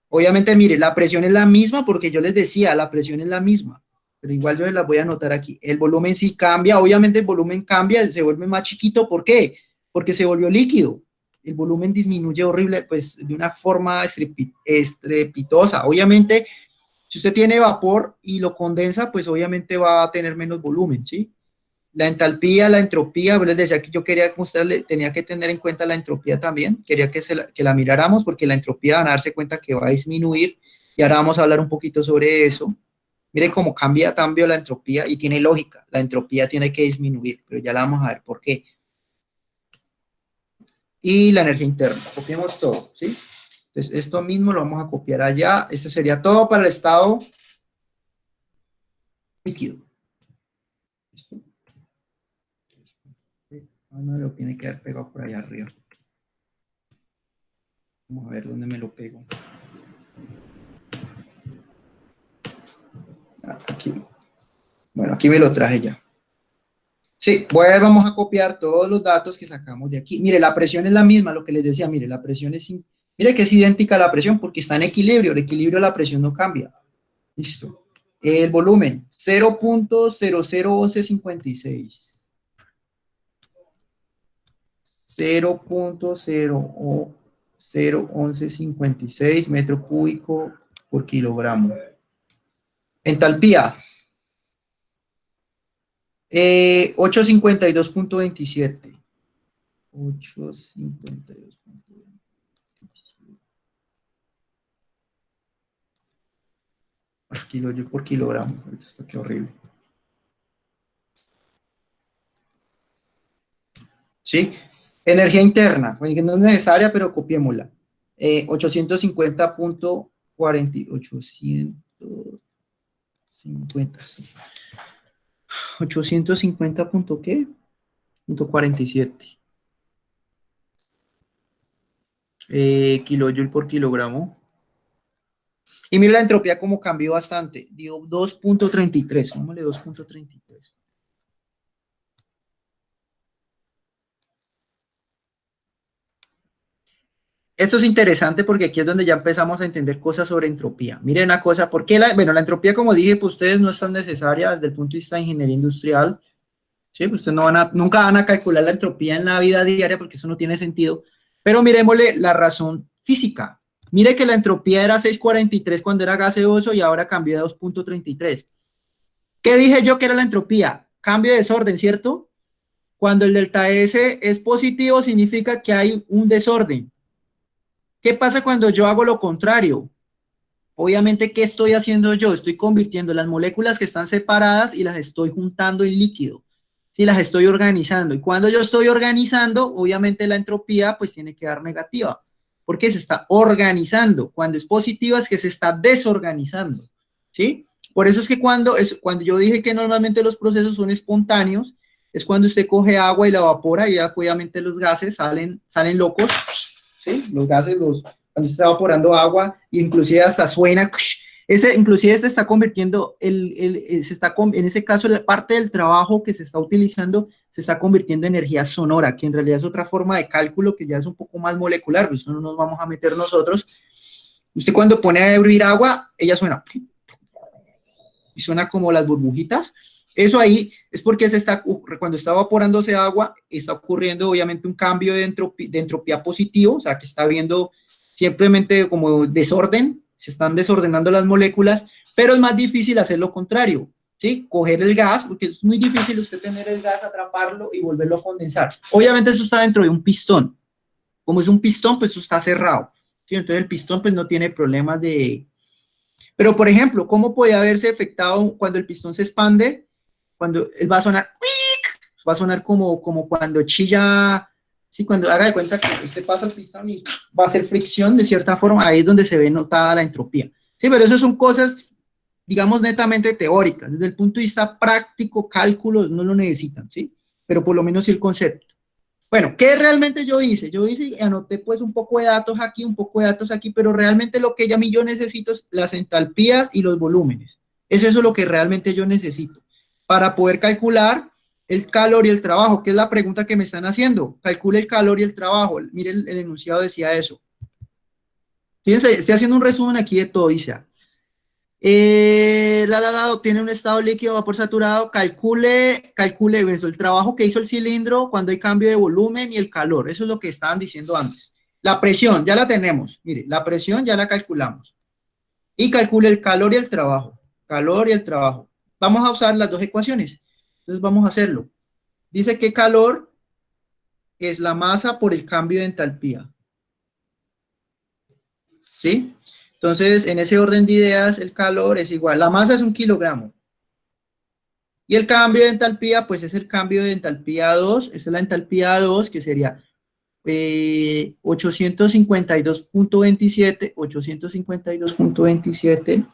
Obviamente, mire, la presión es la misma porque yo les decía, la presión es la misma. Pero igual yo la voy a anotar aquí. El volumen sí cambia, obviamente el volumen cambia, se vuelve más chiquito. ¿Por qué? Porque se volvió líquido. El volumen disminuye horrible, pues de una forma estrepitosa. Obviamente, si usted tiene vapor y lo condensa, pues obviamente va a tener menos volumen, ¿sí? La entalpía, la entropía, les decía que yo quería mostrarle, tenía que tener en cuenta la entropía también, quería que la miráramos porque la entropía van a darse cuenta que va a disminuir y ahora vamos a hablar un poquito sobre eso. Miren cómo cambia la entropía y tiene lógica, la entropía tiene que disminuir, pero ya la vamos a ver por qué. Y la energía interna, copiemos todo, ¿sí? Entonces esto mismo lo vamos a copiar allá, esto sería todo para el estado líquido. ¿Listo? No lo tiene que haber pegado por allá arriba. Vamos a ver dónde me lo pego. Aquí. Bueno, aquí me lo traje ya. Sí, vamos a copiar todos los datos que sacamos de aquí. Mire, la presión es la misma, lo que les decía, mire, la presión mire que es idéntica a la presión porque está en equilibrio. El equilibrio de la presión no cambia. Listo. El volumen, 0.001156. 0.00 0,1156 metro cúbico por kilogramo. Entalpía, 852.27. 852.27. Kilojoule por kilogramo. Esto qué horrible. ¿Sí? Energía interna, que no es necesaria, pero copiémosla. 850.40, 850 punto qué, punto 47 kilojoule por kilogramo. Y mira la entropía como cambió bastante, dio 2.33, vámonos 2.33. Esto es interesante porque aquí es donde ya empezamos a entender cosas sobre entropía. Miren una cosa, porque la entropía, como dije, pues ustedes no es tan necesaria desde el punto de vista de ingeniería industrial. ¿Sí? Pues ustedes nunca van a calcular la entropía en la vida diaria porque eso no tiene sentido. Pero miremosle la razón física. Mire que la entropía era 6.43 cuando era gaseoso y ahora cambió a 2.33. ¿Qué dije yo que era la entropía? Cambio de desorden, ¿cierto? Cuando el delta S es positivo significa que hay un desorden. ¿Qué pasa cuando yo hago lo contrario? Obviamente, ¿qué estoy haciendo yo? Estoy convirtiendo las moléculas que están separadas y las estoy juntando en líquido. Sí, las estoy organizando. Y cuando yo estoy organizando, obviamente la entropía pues tiene que dar negativa, porque se está organizando. Cuando es positiva es que se está desorganizando. ¿Sí? Por eso es que cuando yo dije que normalmente los procesos son espontáneos, es cuando usted coge agua y la evapora y ya, obviamente los gases salen locos. ¿Sí? Los gases, cuando se está evaporando agua, e inclusive hasta suena, inclusive se está convirtiendo, en ese caso, la parte del trabajo que se está utilizando se está convirtiendo en energía sonora, que en realidad es otra forma de cálculo que ya es un poco más molecular, pues no nos vamos a meter nosotros. Usted cuando pone a hervir agua, ella suena, y suena como las burbujitas. Eso ahí es porque cuando está evaporándose agua, está ocurriendo obviamente un cambio de entropía positivo, o sea, que está habiendo simplemente como desorden, se están desordenando las moléculas, pero es más difícil hacer lo contrario, ¿sí? Coger el gas, porque es muy difícil usted tener el gas, atraparlo y volverlo a condensar. Obviamente eso está dentro de un pistón. Como es un pistón, pues eso está cerrado, ¿sí? Entonces el pistón pues no tiene problemas de... Pero, por ejemplo, ¿cómo puede haberse afectado cuando el pistón se expande? Cuando él va a sonar como cuando chilla, sí, cuando haga de cuenta que usted pasa el pistón y va a hacer fricción de cierta forma, ahí es donde se ve notada la entropía. Sí, pero eso son cosas, digamos, netamente teóricas. Desde el punto de vista práctico, cálculos no lo necesitan, ¿sí? Pero por lo menos sí el concepto. Bueno, ¿qué realmente yo hice? Yo hice y anoté pues un poco de datos aquí, un poco de datos aquí, pero realmente lo que yo necesito es las entalpías y los volúmenes. Es eso lo que realmente yo necesito para poder calcular el calor y el trabajo, que es la pregunta que me están haciendo. Calcule el calor y el trabajo. Miren, el enunciado decía eso. Fíjense, estoy haciendo un resumen aquí de todo, dice. Obtiene un estado líquido vapor saturado, calcule eso, el trabajo que hizo el cilindro cuando hay cambio de volumen y el calor, eso es lo que estaban diciendo antes. La presión, ya la tenemos, mire, la presión ya la calculamos. Y calcule el calor y el trabajo. Vamos a usar las dos ecuaciones, entonces vamos a hacerlo. Dice que calor es la masa por el cambio de entalpía. ¿Sí? Entonces, en ese orden de ideas, el calor es igual. La masa es 1 kilogramo. Y el cambio de entalpía, pues es el cambio de entalpía 2. Esa es la entalpía 2, que sería 852.27. 852.27.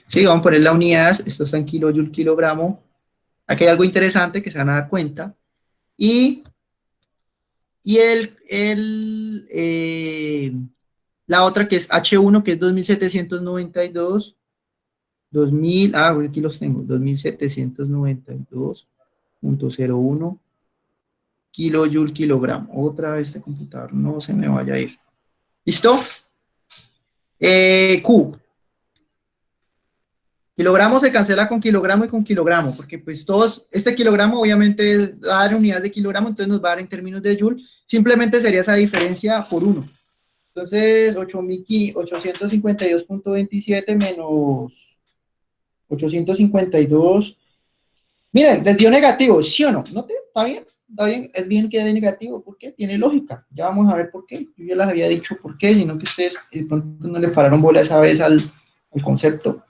Sí, vamos a poner la unidad. Esto está en kilojoule kilogramo. Aquí hay algo interesante que se van a dar cuenta. Y la otra que es H1, que es 2792. 2000, aquí los tengo, 2792.01 kilojoule kilogramo. Otra vez este computador, no se me vaya a ir. ¿Listo? Q. Kilogramo se cancela con kilogramo y con kilogramo, porque pues todos, este kilogramo obviamente va a dar unidades de kilogramo, entonces nos va a dar en términos de joule, simplemente sería esa diferencia por 1. Entonces, 852.27 menos 852. Miren, les dio negativo, ¿sí o no? ¿No te? ¿Está bien? ¿Está bien? Es bien que dé negativo. ¿Por qué? Tiene lógica. Ya vamos a ver por qué. Yo ya les había dicho por qué, sino que ustedes no le pararon bola esa vez al concepto.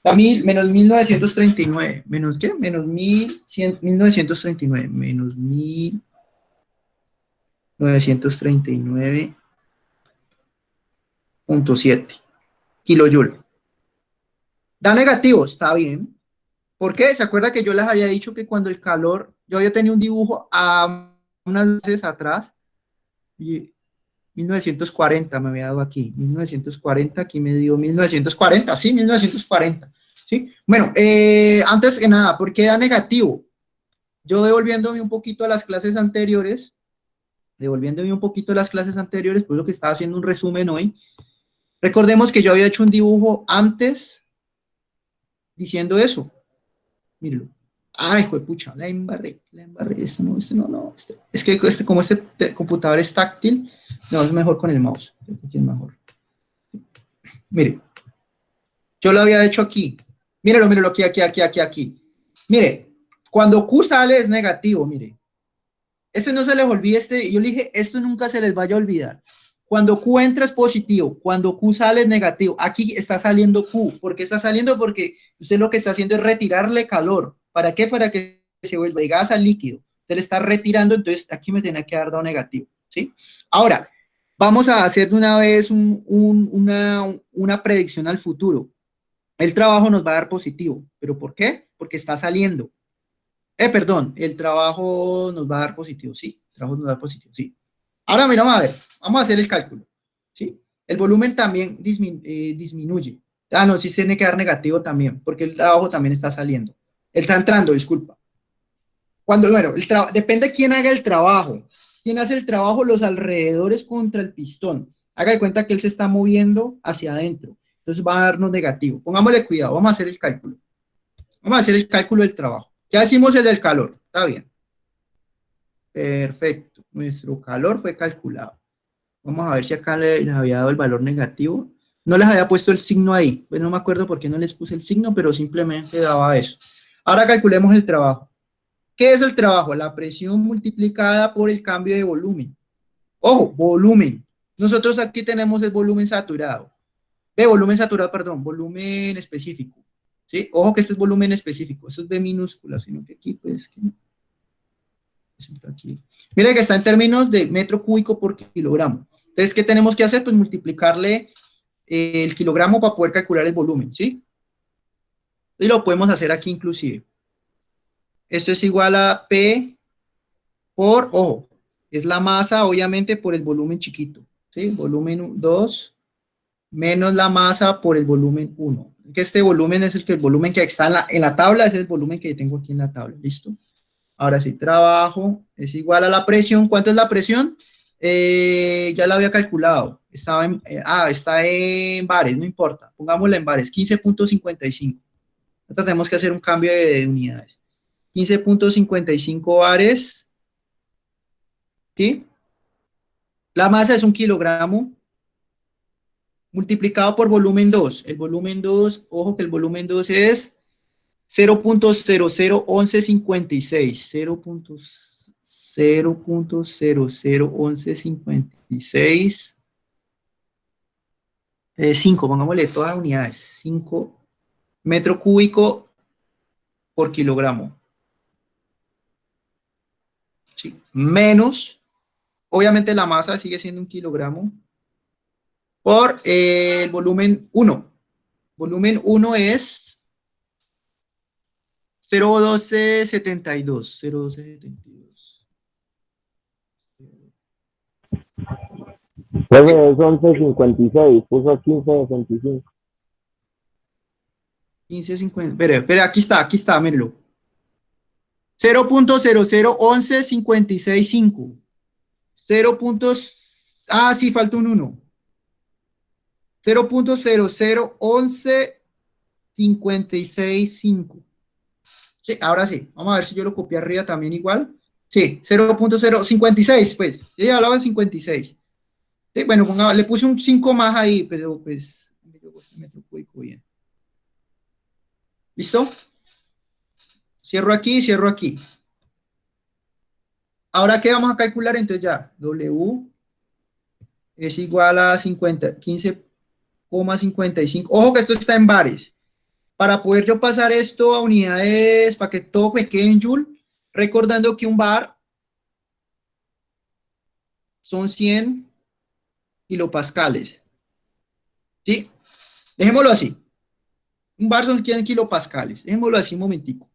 Da menos 1939. ¿Menos qué? Menos 1939. Menos 1939.7 kilojoule. Da negativo, está bien. ¿Por qué? ¿Se acuerda que yo les había dicho que cuando el calor, yo había tenido un dibujo a unas veces atrás, y 1940 me había dado aquí, 1940, aquí me dio 1940, sí, 1940, ¿sí? Bueno, antes que nada, ¿por qué da negativo? Yo devolviéndome un poquito a las clases anteriores, pues lo que estaba haciendo un resumen hoy, recordemos que yo había hecho un dibujo antes diciendo eso, mírenlo. Ay, hijo de pucha, la embarré. Es que como este computador es táctil, no, es mejor con el mouse. Aquí es mejor. Mire, yo lo había hecho aquí. Mírelo, aquí. Mire, cuando Q sale es negativo, mire. Este no se les olvide, yo le dije, esto nunca se les vaya a olvidar. Cuando Q entra es positivo, cuando Q sale es negativo. Aquí está saliendo Q. ¿Por qué está saliendo? Porque usted lo que está haciendo es retirarle calor. ¿Para qué? Para que se vuelva de gas al líquido. Usted le está retirando, entonces aquí me tiene que dar dado negativo. ¿Sí? Ahora, vamos a hacer de una vez una predicción al futuro. El trabajo nos va a dar positivo. ¿Pero por qué? Porque está saliendo. Perdón, el trabajo nos va a dar positivo, sí. El trabajo nos va a dar positivo, sí. Ahora miramos a ver, vamos a hacer el cálculo, ¿sí? El volumen también disminuye. Ah, no, sí tiene que dar negativo también, porque el trabajo también está saliendo. Él está entrando, disculpa. Bueno, depende de quién haga el trabajo. ¿Quién hace el trabajo? Los alrededores contra el pistón. Haga de cuenta que él se está moviendo hacia adentro. Entonces va a darnos negativo. Pongámosle cuidado, vamos a hacer el cálculo. Vamos a hacer el cálculo del trabajo. Ya hicimos el del calor, está bien. Perfecto. Nuestro calor fue calculado. Vamos a ver si acá les había dado el valor negativo. No les había puesto el signo ahí. Pues no me acuerdo por qué no les puse el signo, pero simplemente daba eso. Ahora calculemos el trabajo. ¿Qué es el trabajo? La presión multiplicada por el cambio de volumen. Ojo, volumen. Nosotros aquí tenemos el volumen saturado. Volumen saturado, perdón, volumen específico. ¿Sí? Ojo que este es volumen específico. Esto es B minúscula, sino que aquí, pues, que aquí. Mira que está en términos de metro cúbico por kilogramo. Entonces, ¿qué tenemos que hacer? Pues multiplicarle el kilogramo para poder calcular el volumen, ¿sí? Y lo podemos hacer aquí inclusive. Esto es igual a P por, ojo, es la masa obviamente por el volumen chiquito, ¿sí? Volumen 2 menos la masa por el volumen 1. Que este volumen es el volumen que está en la tabla, ese es el volumen que tengo aquí en la tabla, ¿listo? Ahora sí, trabajo es igual a la presión. ¿Cuánto es la presión? Ya la había calculado. Está en bares, no importa. Pongámosla en bares, 15.55. Ahora tenemos que hacer un cambio de unidades. 15.55 bares. ¿Sí? La masa es 1 kilogramo multiplicado por volumen 2. El volumen 2, ojo que el volumen 2 es 0.001156. 0.001156. 5, pongámosle todas las unidades. 5 metro cúbico por kilogramo. ¿Sí? Menos, obviamente la masa sigue siendo 1 kilogramo por el volumen 1. Volumen 1 es 0.1272. 0.1272. Profe, es 11.56, puso 15.65. 15.50. Espera, aquí está, mírenlo. 0.001156.5. 0. Ah, sí, falta un 1. 0.0011. 56.5. Sí, ahora sí, vamos a ver si yo lo copié arriba también igual. Sí, 0.056, pues, yo ya hablaba de 56. Sí, bueno, le puse un 5 más ahí, pero pues, metro cúbico, bien. ¿Listo? Cierro aquí, cierro aquí. Ahora, ¿qué vamos a calcular? Entonces ya, W es igual a 15,55. Ojo que esto está en bares. Para poder yo pasar esto a unidades, para que todo me quede en Joule, recordando que un bar son 100 kilopascales. ¿Sí? Dejémoslo así. Un bar son 100 kilopascales. Dejémoslo así un momentico.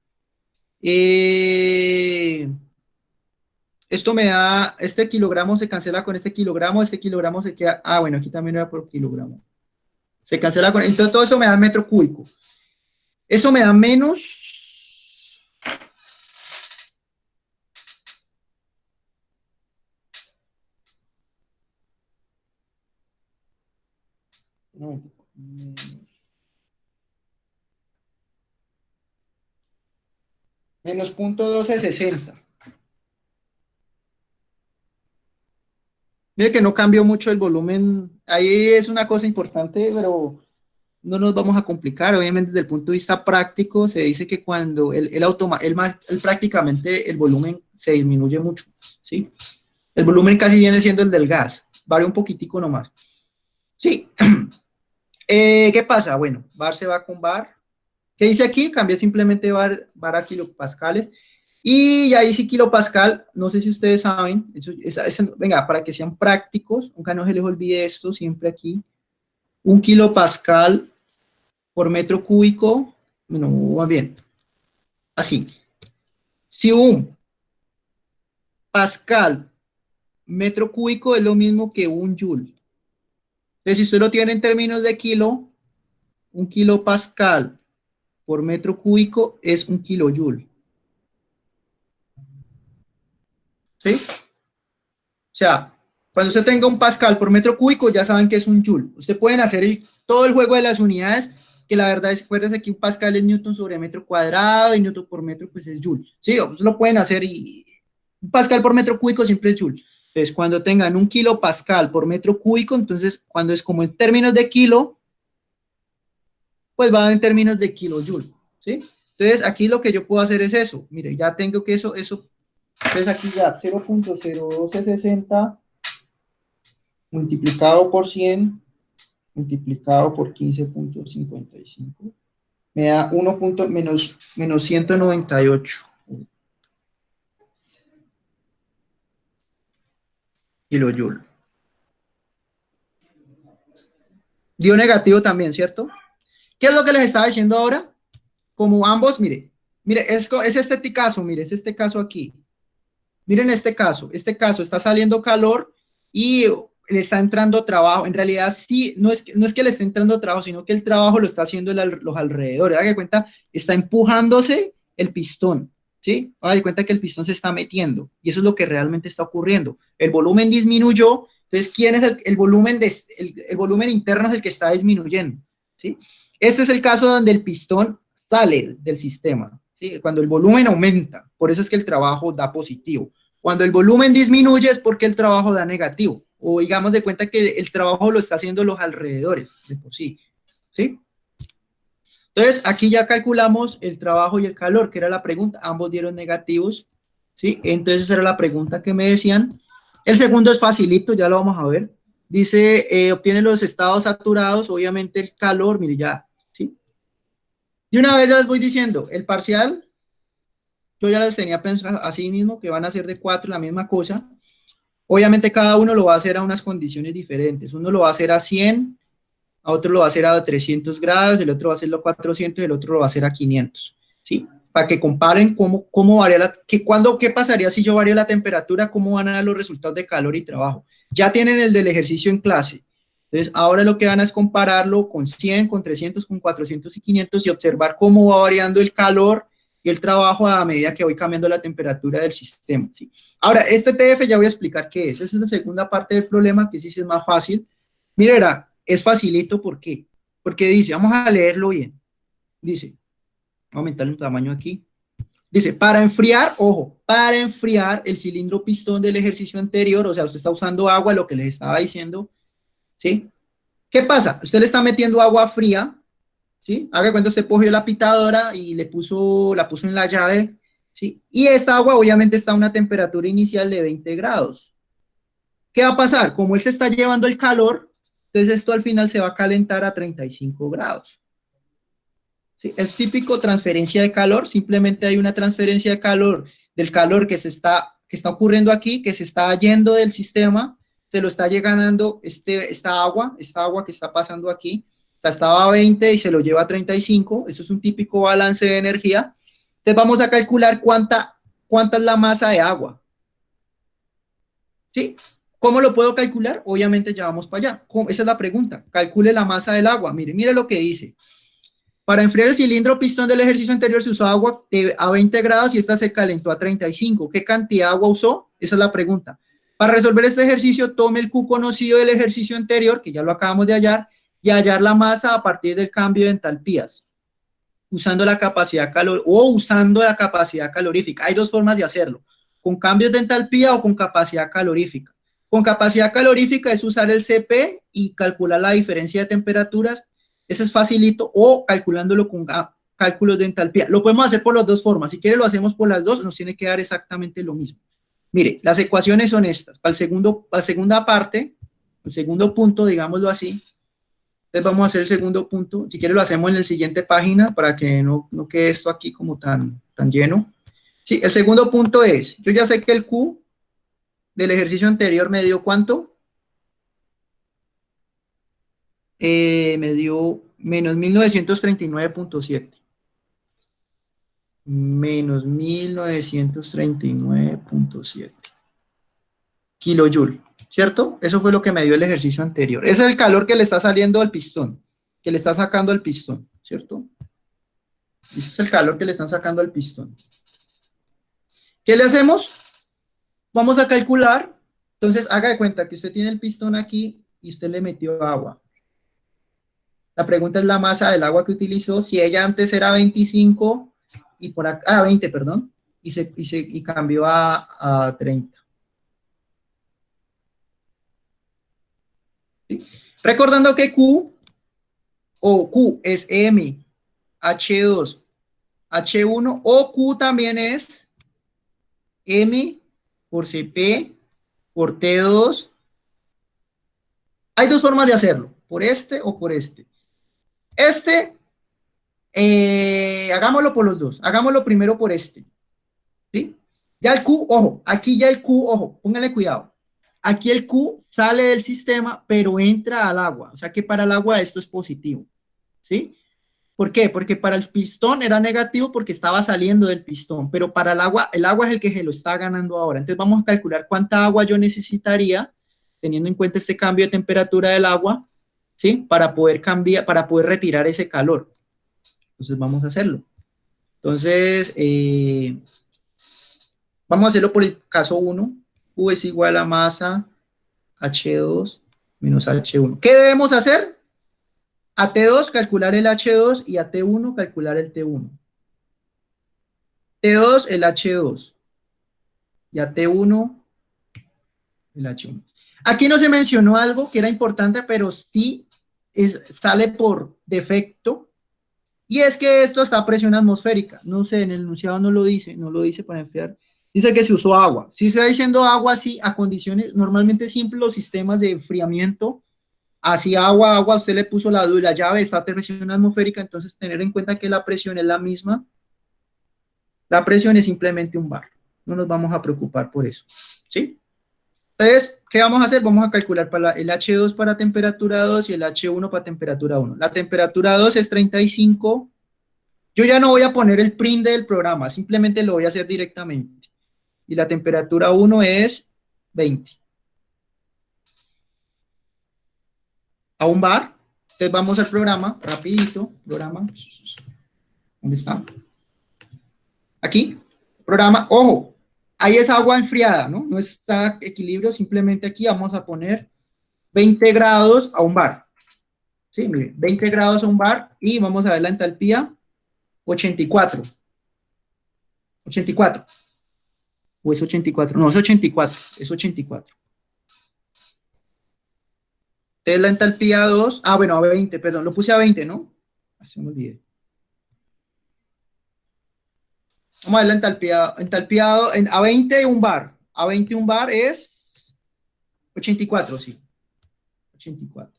Esto me da, este kilogramo se cancela con este kilogramo se queda, bueno, aquí también era por kilogramo. Se cancela con, entonces todo eso me da metro cúbico. Eso me da menos, no, menos 0.1260. Mire que no cambió mucho el volumen. Ahí es una cosa importante, pero no nos vamos a complicar. Obviamente, desde el punto de vista práctico, se dice que cuando el prácticamente el volumen se disminuye mucho, ¿sí? El volumen casi viene siendo el del gas, varía un poquitico nomás. Sí. ¿Qué pasa? Bueno, bar se va con bar. ¿Qué dice aquí? Cambié simplemente bar a kilopascales. Y ahí sí kilopascal, no sé si ustedes saben, venga, para que sean prácticos, nunca no se les olvide esto, siempre aquí, un kilopascal por metro cúbico, no, más bien, así. Si un pascal metro cúbico es lo mismo que un joule. Entonces, si usted lo tiene en términos de kilo, un kilopascal por metro cúbico es un kilojoule. ¿Sí? O sea, cuando usted tenga un pascal por metro cúbico, ya saben que es un joule. Usted pueden hacer todo el juego de las unidades, que la verdad es, acuérdense que un pascal es newton sobre metro cuadrado y newton por metro pues es joule. Sí, ustedes lo pueden hacer y un pascal por metro cúbico siempre es joule. Entonces, cuando tengan un kilopascal por metro cúbico, entonces, cuando es como en términos de kilo, pues va en términos de kilojoule, ¿sí? Entonces, aquí lo que yo puedo hacer es eso. Mire, ya tengo que eso, entonces aquí ya 0.01260 multiplicado por 100 multiplicado por 15.55 me da 1. Menos 198 kilojoule. Dio negativo también, ¿cierto? ¿Qué es lo que les estaba diciendo ahora? Como ambos, mire, es este caso, mire, es este caso aquí. Miren este caso está saliendo calor y le está entrando trabajo. En realidad sí, no es que le esté entrando trabajo, sino que el trabajo lo está haciendo los alrededores. Haga de cuenta, está empujándose el pistón, ¿sí? Haga de cuenta que el pistón se está metiendo y eso es lo que realmente está ocurriendo. El volumen disminuyó, entonces, ¿quién es el volumen? El volumen interno es el que está disminuyendo, ¿sí? Este es el caso donde el pistón sale del sistema, ¿sí? Cuando el volumen aumenta, por eso es que el trabajo da positivo. Cuando el volumen disminuye es porque el trabajo da negativo, o digamos de cuenta que el trabajo lo está haciendo los alrededores de por sí, ¿sí? Entonces, aquí ya calculamos el trabajo y el calor, que era la pregunta, ambos dieron negativos, ¿sí? Entonces, esa era la pregunta que me decían. El segundo es facilito, ya lo vamos a ver. Dice, obtiene los estados saturados, obviamente el calor, mire ya, ¿sí? Y una vez ya les voy diciendo, el parcial, yo ya les tenía pensado así mismo, que van a ser de 4, la misma cosa. Obviamente cada uno lo va a hacer a unas condiciones diferentes. Uno lo va a hacer a 100, a otro lo va a hacer a 300 grados, el otro va a hacerlo a 400 y el otro lo va a hacer a 500, ¿sí? Para que comparen cómo varía qué pasaría si yo varío la temperatura, cómo van a dar los resultados de calor y trabajo. Ya tienen el del ejercicio en clase. Entonces, ahora lo que van a es compararlo con 100, con 300, con 400 y 500 y observar cómo va variando el calor y el trabajo a medida que voy cambiando la temperatura del sistema, ¿sí? Ahora, este TF ya voy a explicar qué es. Esa es la segunda parte del problema, que sí es más fácil. Mira, es facilito, ¿por qué? Porque dice, vamos a leerlo bien. Dice, voy a aumentar el tamaño aquí. Dice, para enfriar, ojo, para enfriar el cilindro pistón del ejercicio anterior, o sea, usted está usando agua, lo que les estaba diciendo, ¿sí? ¿Qué pasa? Usted le está metiendo agua fría, ¿sí? Haga cuenta, usted cogió la pitadora y la puso en la llave, ¿sí? Y esta agua obviamente está a una temperatura inicial de 20 grados. ¿Qué va a pasar? Como él se está llevando el calor, entonces esto al final se va a calentar a 35 grados. ¿Sí? Es típico transferencia de calor, simplemente hay una transferencia de calor, del calor que está ocurriendo aquí, que se está yendo del sistema, se lo está llegando esta agua que está pasando aquí, o sea, estaba a 20 y se lo lleva a 35, eso es un típico balance de energía. Entonces vamos a calcular cuánta es la masa de agua. ¿Sí? ¿Cómo lo puedo calcular? Obviamente ya vamos para allá. Esa es la pregunta. Calcule la masa del agua. Mire lo que dice. Para enfriar el cilindro pistón del ejercicio anterior se usó agua a 20 grados y esta se calentó a 35. ¿Qué cantidad de agua usó? Esa es la pregunta. Para resolver este ejercicio, tome el Q conocido del ejercicio anterior, que ya lo acabamos de hallar, y hallar la masa a partir del cambio de entalpías, usando la capacidad calorífica. Hay dos formas de hacerlo, con cambios de entalpía o con capacidad calorífica. Con capacidad calorífica es usar el CP y calcular la diferencia de temperaturas. Ese es facilito, o calculándolo con cálculos de entalpía. Lo podemos hacer por las dos formas. Si quiere lo hacemos por las dos, nos tiene que dar exactamente lo mismo. Mire, las ecuaciones son estas. Para la segunda parte, el segundo punto, digámoslo así. Entonces vamos a hacer el segundo punto. Si quiere lo hacemos en la siguiente página para que no quede esto aquí como tan lleno. Sí, el segundo punto es, yo ya sé que el Q del ejercicio anterior me dio ¿cuánto? Me dio menos 1939.7. Menos 1939.7 kilojoule, ¿cierto? Eso fue lo que me dio el ejercicio anterior. Ese es el calor que le está saliendo al pistón, que le está sacando al pistón, ¿cierto? Ese es el calor que le están sacando al pistón. ¿Qué le hacemos? Vamos a calcular. Entonces, haga de cuenta que usted tiene el pistón aquí y usted le metió agua. La pregunta es la masa del agua que utilizó. Si ella antes era 25 y por acá, 20, perdón, y cambió a 30. ¿Sí? Recordando que Q es M, H2, H1, o Q también es M por CP por T2. Hay dos formas de hacerlo, por este o por este. Hagámoslo por los dos. Hagámoslo primero por este. ¿Sí? Ya el Q, ojo, aquí ya el Q, ojo, póngale cuidado. Aquí el Q sale del sistema, pero entra al agua. O sea que para el agua esto es positivo. ¿Sí? ¿Por qué? Porque para el pistón era negativo porque estaba saliendo del pistón, pero para el agua es el que se lo está ganando ahora. Entonces vamos a calcular cuánta agua yo necesitaría, teniendo en cuenta este cambio de temperatura del agua, ¿sí? Para poder retirar ese calor. Entonces vamos a hacerlo. Entonces, vamos a hacerlo por el caso 1. U es igual a masa H2 menos H1. ¿Qué debemos hacer? A T2 calcular el H2 y a T1 calcular el T1. T2 el H2 y a T1 el H1. Aquí no se mencionó algo que era importante, pero sí sale por defecto, y es que esto está a presión atmosférica. No sé, en el enunciado no lo dice para enfriar. Dice que se usó agua. Si se está diciendo agua, sí, a condiciones normalmente simples, los sistemas de enfriamiento, así agua, usted le puso la llave, está a presión atmosférica, entonces tener en cuenta que la presión es la misma. La presión es simplemente un bar. No nos vamos a preocupar por eso. ¿Sí? Entonces, ¿qué vamos a hacer? Vamos a calcular para el H2 para temperatura 2 y el H1 para temperatura 1. La temperatura 2 es 35. Yo ya no voy a poner el print del programa, simplemente lo voy a hacer directamente. Y la temperatura 1 es 20. A un bar. Entonces vamos al programa, rapidito, programa. ¿Dónde está? Aquí, programa, ojo, ahí es agua enfriada, ¿no? No está equilibrio, simplemente aquí vamos a poner 20 grados a un bar. Sí, mire, 20 grados a un bar y vamos a ver la entalpía. 84. 84. ¿O es 84? No, es 84. Es 84. Entonces la entalpía 2. Ah, bueno, a 20, perdón. Lo puse a 20, ¿no? Se me olvidé. Vamos a ver la entalpía. A 20 un bar. A 20 un bar es 84, sí. 84.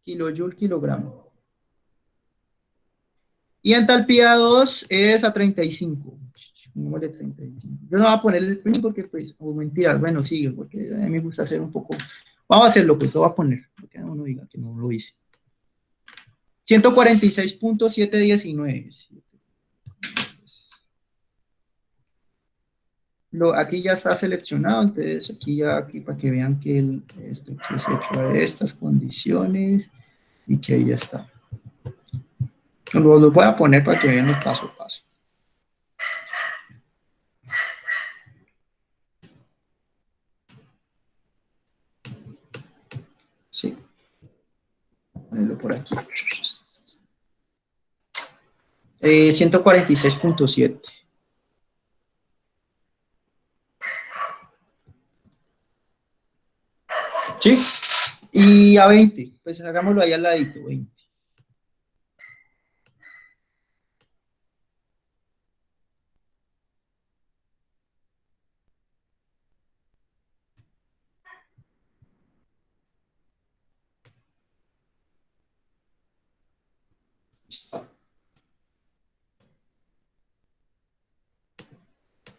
Kilojoule, kilogramo. Y entalpía 2 es a 35. Pongámosle 35. Yo no voy a poner el print porque, pues, o mentiras, bueno, sí, porque a mí me gusta hacer un poco. Vamos a hacerlo, pues lo voy a poner, porque uno diga que no lo hice. 146.719. Aquí ya está seleccionado, entonces aquí ya, aquí para que vean que esto aquí es hecho a estas condiciones y que ahí ya está. Lo voy a poner para que vean el paso a paso. Sí. Ponerlo por aquí. 146.7. ¿Sí? Y a 20, pues hagámoslo ahí al ladito, 20.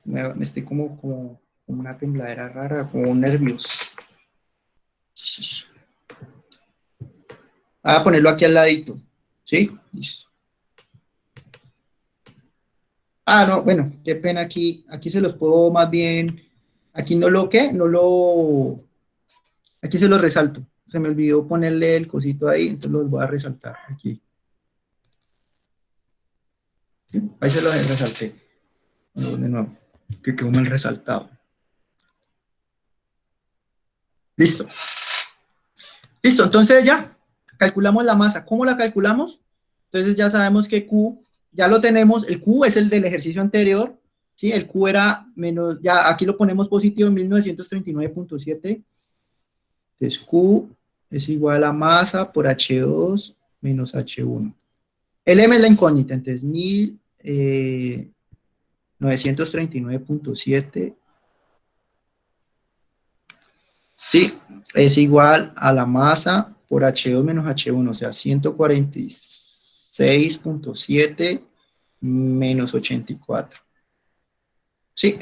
Me estoy como una tembladera rara, como nervios. Voy a ponerlo aquí al ladito. ¿Sí? Listo. Ah, no, bueno, qué pena aquí. Aquí se los puedo más bien. Aquí no lo que, no lo. Aquí se los resalto. Se me olvidó ponerle el cosito ahí, entonces los voy a resaltar aquí. ¿Sí? Ahí se los resalté. Bueno, de nuevo, que quedó mal resaltado. Listo. Listo, entonces ya calculamos la masa. ¿Cómo la calculamos? Entonces ya sabemos que Q, ya lo tenemos, el Q es el del ejercicio anterior, ¿sí? El Q era menos, ya aquí lo ponemos positivo en 1939.7. Entonces Q es igual a masa por H2 menos H1. El M es la incógnita, entonces 1939.7, sí, es igual a la masa por H2 menos H1, o sea, 146.7 menos 84. Sí,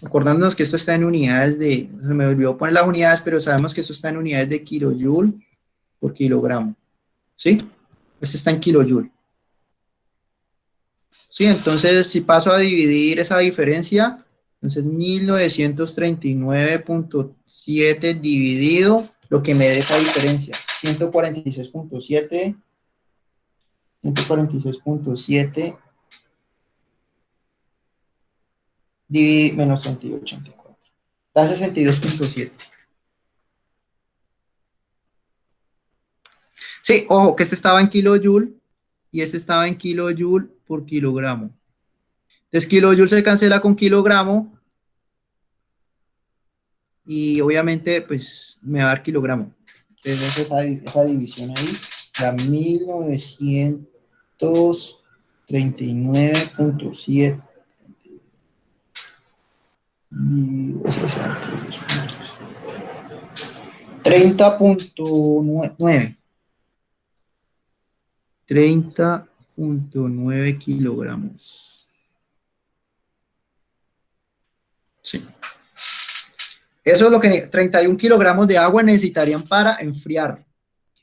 acordándonos que esto está en unidades de, se me olvidó poner las unidades, pero sabemos que esto está en unidades de kilojoule por kilogramo. ¿Sí? Este está en kilojoule. Sí, entonces si paso a dividir esa diferencia, entonces 1939.7 dividido lo que me dé esa diferencia, 146.7 menos 38.84, da 62.7. Sí, ojo, que este estaba en kilojoule y este estaba en kilojoule por kilogramo. Entonces, kilojoule se cancela con kilogramo y obviamente, pues, me va a dar kilogramo. Entonces, esa división ahí da 1939.7 30.9. 30.9 kilogramos. Sí. Eso es lo que 31 kilogramos de agua necesitarían para enfriar.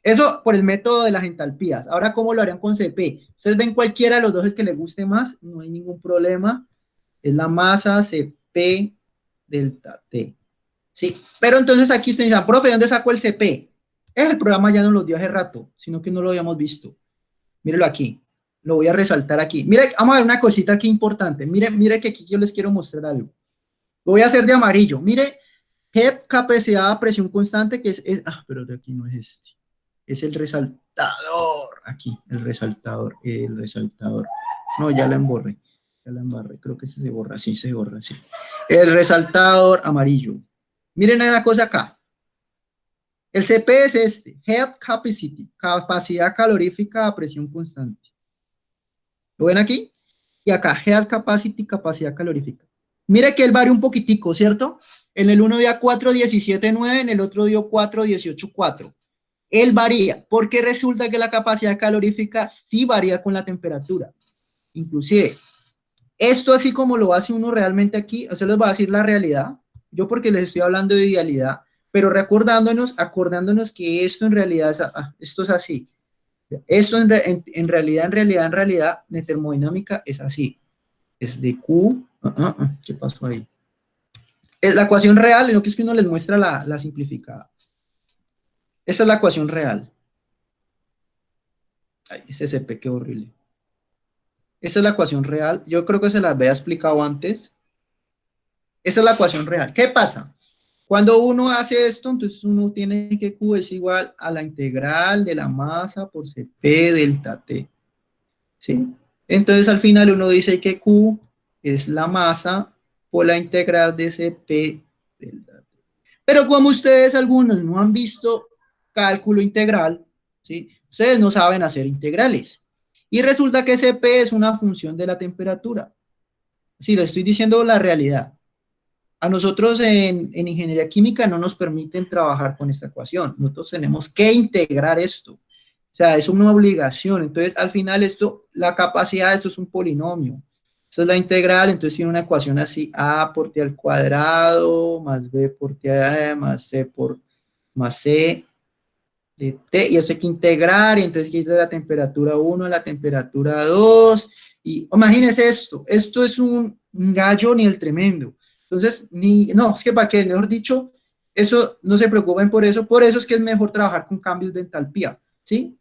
Eso por el método de las entalpías. Ahora, ¿cómo lo harían con CP? Ustedes ven cualquiera de los dos el que les guste más, no hay ningún problema. Es la masa CP delta T. Sí, pero entonces aquí ustedes dicen, profe, ¿dónde sacó el CP? El programa ya nos lo dio hace rato, sino que no lo habíamos visto. Mírelo aquí. Lo voy a resaltar aquí. Mire, vamos a ver una cosita aquí importante. Mire que aquí yo les quiero mostrar algo. Lo voy a hacer de amarillo. Mire, HEP, capacidad a presión constante, que pero de aquí no es este. Es el Aquí, el resaltador. No, ya la emborré, ya la embarré, creo que se borra, sí, se borra, sí. El resaltador amarillo. Miren la cosa acá. El CP es este, Head Capacity, capacidad calorífica a presión constante. ¿Lo ven aquí? Y acá, Head Capacity, capacidad calorífica. Mire que él varía un poquitico, ¿cierto? En el uno dio 4,17,9, en el otro dio 4,18,4. Él varía, porque resulta que la capacidad calorífica sí varía con la temperatura. Inclusive, esto así como lo hace uno realmente aquí, o sea, les voy a decir la realidad, yo porque les estoy hablando de idealidad, pero acordándonos que esto en realidad esto es así. Esto en realidad, de termodinámica es así. Es de Q. ¿Qué pasó ahí? Es la ecuación real, lo que es que uno les muestra la simplificada. Esta es la ecuación real. Ay, ese CP, qué horrible. Esta es la ecuación real. Yo creo que se las había explicado antes. Esta es la ecuación real. ¿Qué pasa? Cuando uno hace esto, entonces uno tiene que Q es igual a la integral de la masa por CP delta T. ¿Sí? Entonces al final uno dice que Q es la masa por la integral de CP delta T. Pero como ustedes algunos no han visto cálculo integral, ¿sí? Ustedes no saben hacer integrales. Y resulta que CP es una función de la temperatura. Sí, le estoy diciendo la realidad. A nosotros en ingeniería química no nos permiten trabajar con esta ecuación. Nosotros tenemos que integrar esto. O sea, es una obligación. Entonces, al final esto, la capacidad de esto es un polinomio. Esto es la integral, entonces tiene una ecuación así, a por t al cuadrado, más b por t más c por más c de t, y eso hay que integrar, y entonces quita la temperatura 1 a la temperatura 2, y imagínense esto es un gallo ni el tremendo. Entonces, no, es que para qué, mejor dicho, eso no se preocupen por eso es que es mejor trabajar con cambios de entalpía, ¿sí?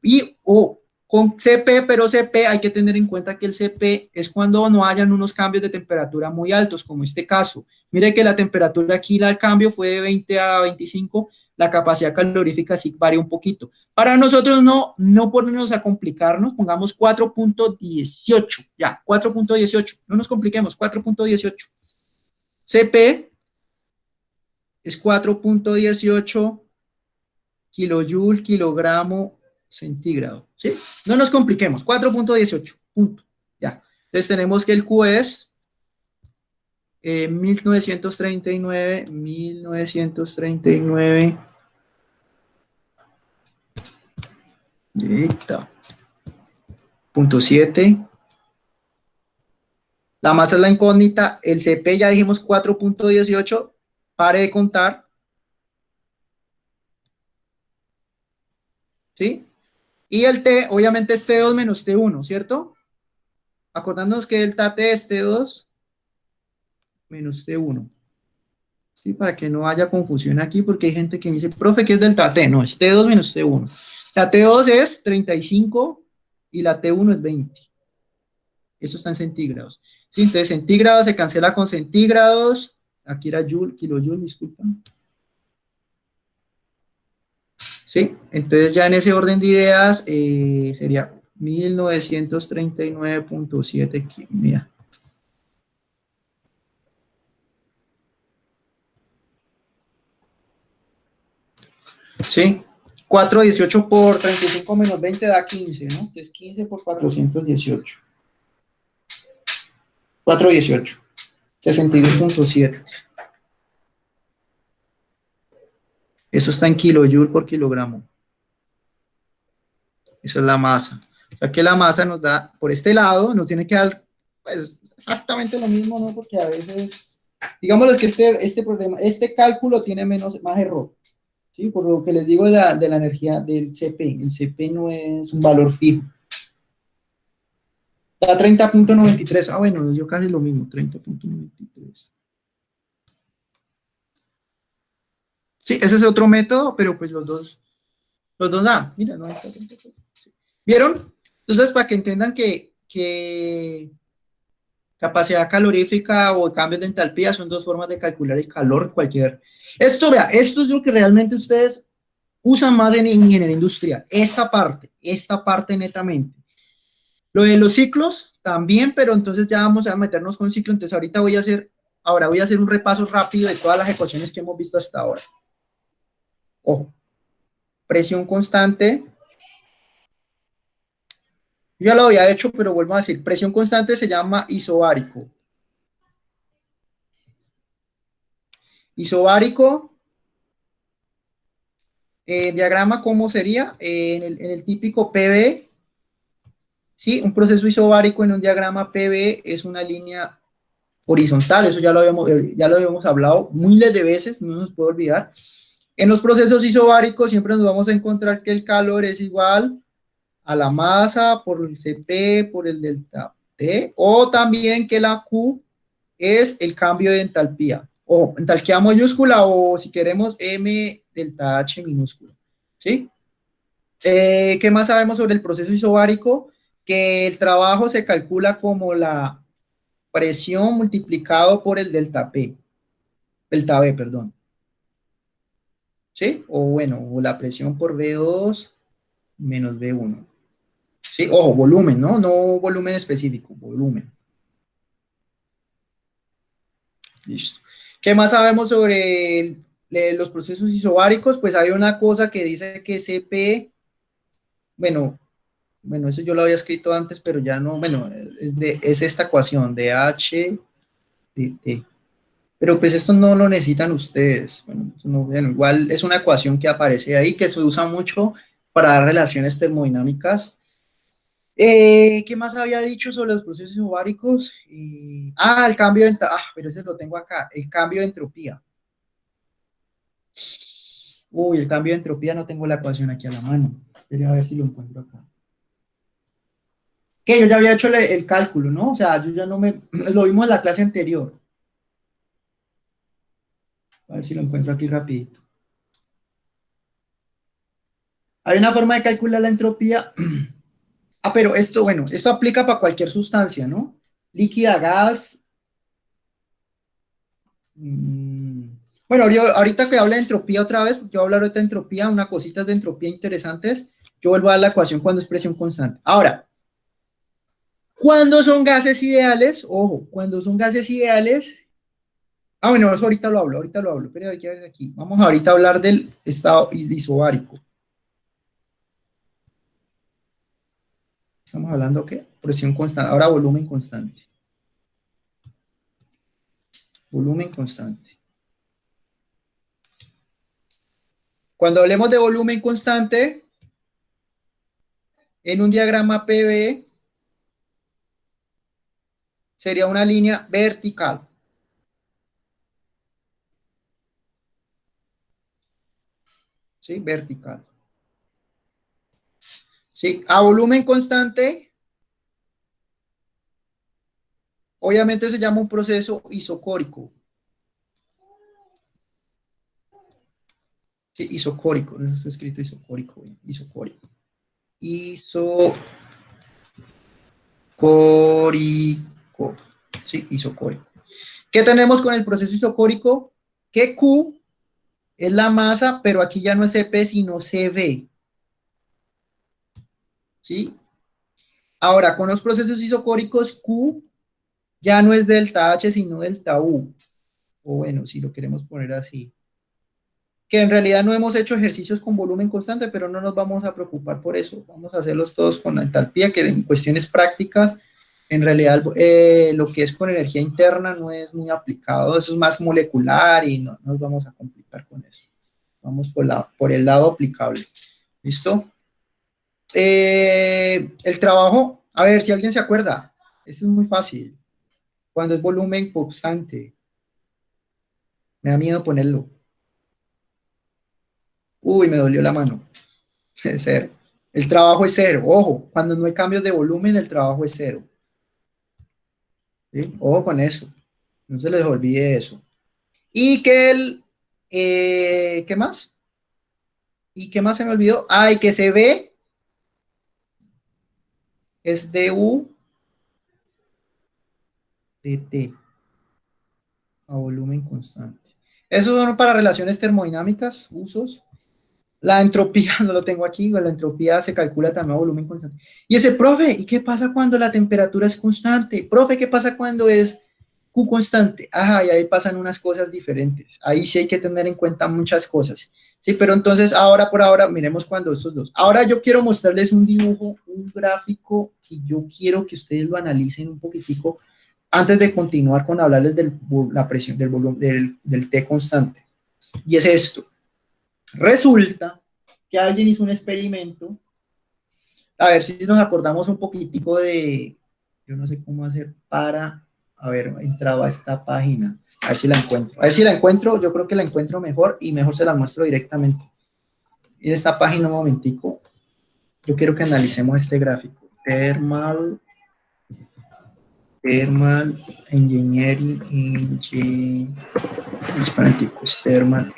Con CP, pero CP hay que tener en cuenta que el CP es cuando no hayan unos cambios de temperatura muy altos, como este caso. Mire que la temperatura aquí, el cambio fue de 20 a 25, la capacidad calorífica sí varía un poquito. Para nosotros no ponernos a complicarnos, pongamos 4,18, ya, 4,18, no nos compliquemos, 4,18. CP es 4,18 kilojoule, kilogramo, centígrado, ¿sí? No nos compliquemos, 4,18, punto, ya. Entonces tenemos que el Q es 1939, punto 7. La masa es la incógnita, el CP ya dijimos 4,18, pare de contar, ¿sí? Y el T, obviamente es T2 menos T1, ¿cierto? Acordándonos que delta T es T2 menos T1, ¿sí? Para que no haya confusión aquí, porque hay gente que me dice, profe, ¿qué es delta T? No, es T2 menos T1. La T2 es 35 y la T1 es 20. Eso está en centígrados. ¿Sí? Entonces, centígrados se cancela con centígrados. Aquí era joule, kilojoule, disculpen. ¿Sí? Entonces, ya en ese orden de ideas, sería 1939,7. Mira. ¿Sí? 418 por 35 menos 20 da 15, ¿no? Que es 15 por 418. 418. 62,7. Eso está en kilojoule por kilogramo. Eso es la masa. O sea que la masa nos da, por este lado, nos tiene que dar pues, exactamente lo mismo, ¿no? Porque a veces, digámoslo que este cálculo tiene más error, ¿sí? Por lo que les digo de la energía del CP. El CP no es un valor fijo. Da 30,93. Ah, bueno, yo casi lo mismo, 30,93. Sí, ese es otro método, pero pues los dos dan. Mira, 90, 30, sí. ¿Vieron? Entonces, para que entiendan que capacidad calorífica o cambios de entalpía son dos formas de calcular el calor cualquier. Esto, vea, esto es lo que realmente ustedes usan más en ingeniería industrial. Esta parte netamente. Lo de los ciclos también, pero entonces ya vamos a meternos con ciclo. Entonces ahora voy a hacer un repaso rápido de todas las ecuaciones que hemos visto hasta ahora. Ojo, presión constante. Yo ya lo había hecho, pero vuelvo a decir, presión constante se llama isobárico. Isobárico, diagrama, ¿cómo sería? En el típico PV, ¿sí? Un proceso isobárico en un diagrama PV es una línea horizontal, eso ya lo habíamos hablado miles de veces, no nos puede olvidar. En los procesos isobáricos siempre nos vamos a encontrar que el calor es igual a la masa por el Cp por el delta T, o también que la Q es el cambio de entalpía, o entalpía mayúscula, o si queremos M delta H minúscula, ¿sí? ¿Qué más sabemos sobre el proceso isobárico? Que el trabajo se calcula como la presión multiplicado por el delta B, perdón, ¿sí? O bueno, o la presión por V2 menos V1, ¿sí? Ojo, volumen, ¿no? No volumen específico, volumen. Listo. ¿Qué más sabemos sobre los procesos isobáricos? Pues hay una cosa que dice que Cp, bueno, eso yo lo había escrito antes, pero ya no, bueno, es esta ecuación de H de T. Pero pues esto no lo necesitan ustedes. Bueno, bueno, igual es una ecuación que aparece ahí, que se usa mucho para dar relaciones termodinámicas. ¿Qué más había dicho sobre los procesos ováricos? El cambio de... pero ese lo tengo acá. El cambio de entropía. Uy, el cambio de entropía no tengo la ecuación aquí a la mano. Quería ver si lo encuentro acá. Que yo ya había hecho el cálculo, ¿no? O sea, yo ya no me... Lo vimos en la clase anterior. A ver si lo encuentro aquí rapidito. Hay una forma de calcular la entropía. Pero esto, bueno, esto aplica para cualquier sustancia, ¿no? Líquida, gas. mm, Bueno, ahorita que hable de entropía otra vez, porque yo voy a hablar ahorita de entropía, unas cositas de entropía interesantes. Yo vuelvo a dar la ecuación cuando es presión constante. Ahora, cuando son gases ideales, ojo, cuando son gases ideales. Bueno, eso ahorita lo hablo. Pero aquí. Vamos ahorita a hablar del estado isobárico. Estamos hablando, ¿qué? Presión constante. Ahora volumen constante. Volumen constante. Cuando hablemos de volumen constante, en un diagrama PV sería una línea vertical. ¿Sí? Vertical. ¿Sí? A volumen constante, obviamente se llama un proceso isocórico. Sí, isocórico, no está escrito isocórico, isocórico. Isocórico. Sí, isocórico. ¿Qué tenemos con el proceso isocórico? Que Q es la masa, pero aquí ya no es Cp, sino Cv. ¿Sí? Ahora, con los procesos isocóricos, Q ya no es delta H, sino delta U. O bueno, si lo queremos poner así. Que en realidad no hemos hecho ejercicios con volumen constante, pero no nos vamos a preocupar por eso. Vamos a hacerlos todos con la entalpía, que en cuestiones prácticas, en realidad lo que es con energía interna no es muy aplicado. Eso es más molecular y no nos vamos a complicar con eso. Vamos por el lado aplicable. ¿Listo? El trabajo, a ver si alguien se acuerda. Esto es muy fácil. Cuando es volumen constante, me da miedo ponerlo. Uy, me dolió la mano. Es cero. El trabajo es cero. Ojo, cuando no hay cambios de volumen, el trabajo es cero. ¿Sí? Ojo con eso. No se les olvide eso. Y que ¿qué más? ¿Y qué más se me olvidó? Y que se ve es du dt a volumen constante. Esos son para relaciones termodinámicas, usos. La entropía, no lo tengo aquí, la entropía se calcula también a volumen constante. Y ese, profe, ¿y qué pasa cuando la temperatura es constante? Profe, ¿qué pasa cuando es Q constante? Ajá, y ahí pasan unas cosas diferentes. Ahí sí hay que tener en cuenta muchas cosas. Sí, pero entonces ahora por ahora, miremos cuando estos dos. Ahora yo quiero mostrarles un dibujo, un gráfico, que yo quiero que ustedes lo analicen un poquitico antes de continuar con hablarles de la presión, del volumen, del T constante. Y es esto. Resulta que alguien hizo un experimento, a ver si nos acordamos un poquitico de, yo no sé cómo hacer para haber entrado a esta página, a ver si la encuentro. A ver si la encuentro, yo creo que la encuentro mejor y mejor se la muestro directamente. En esta página un momentico, yo quiero que analicemos este gráfico. Thermal Engineering, Thermal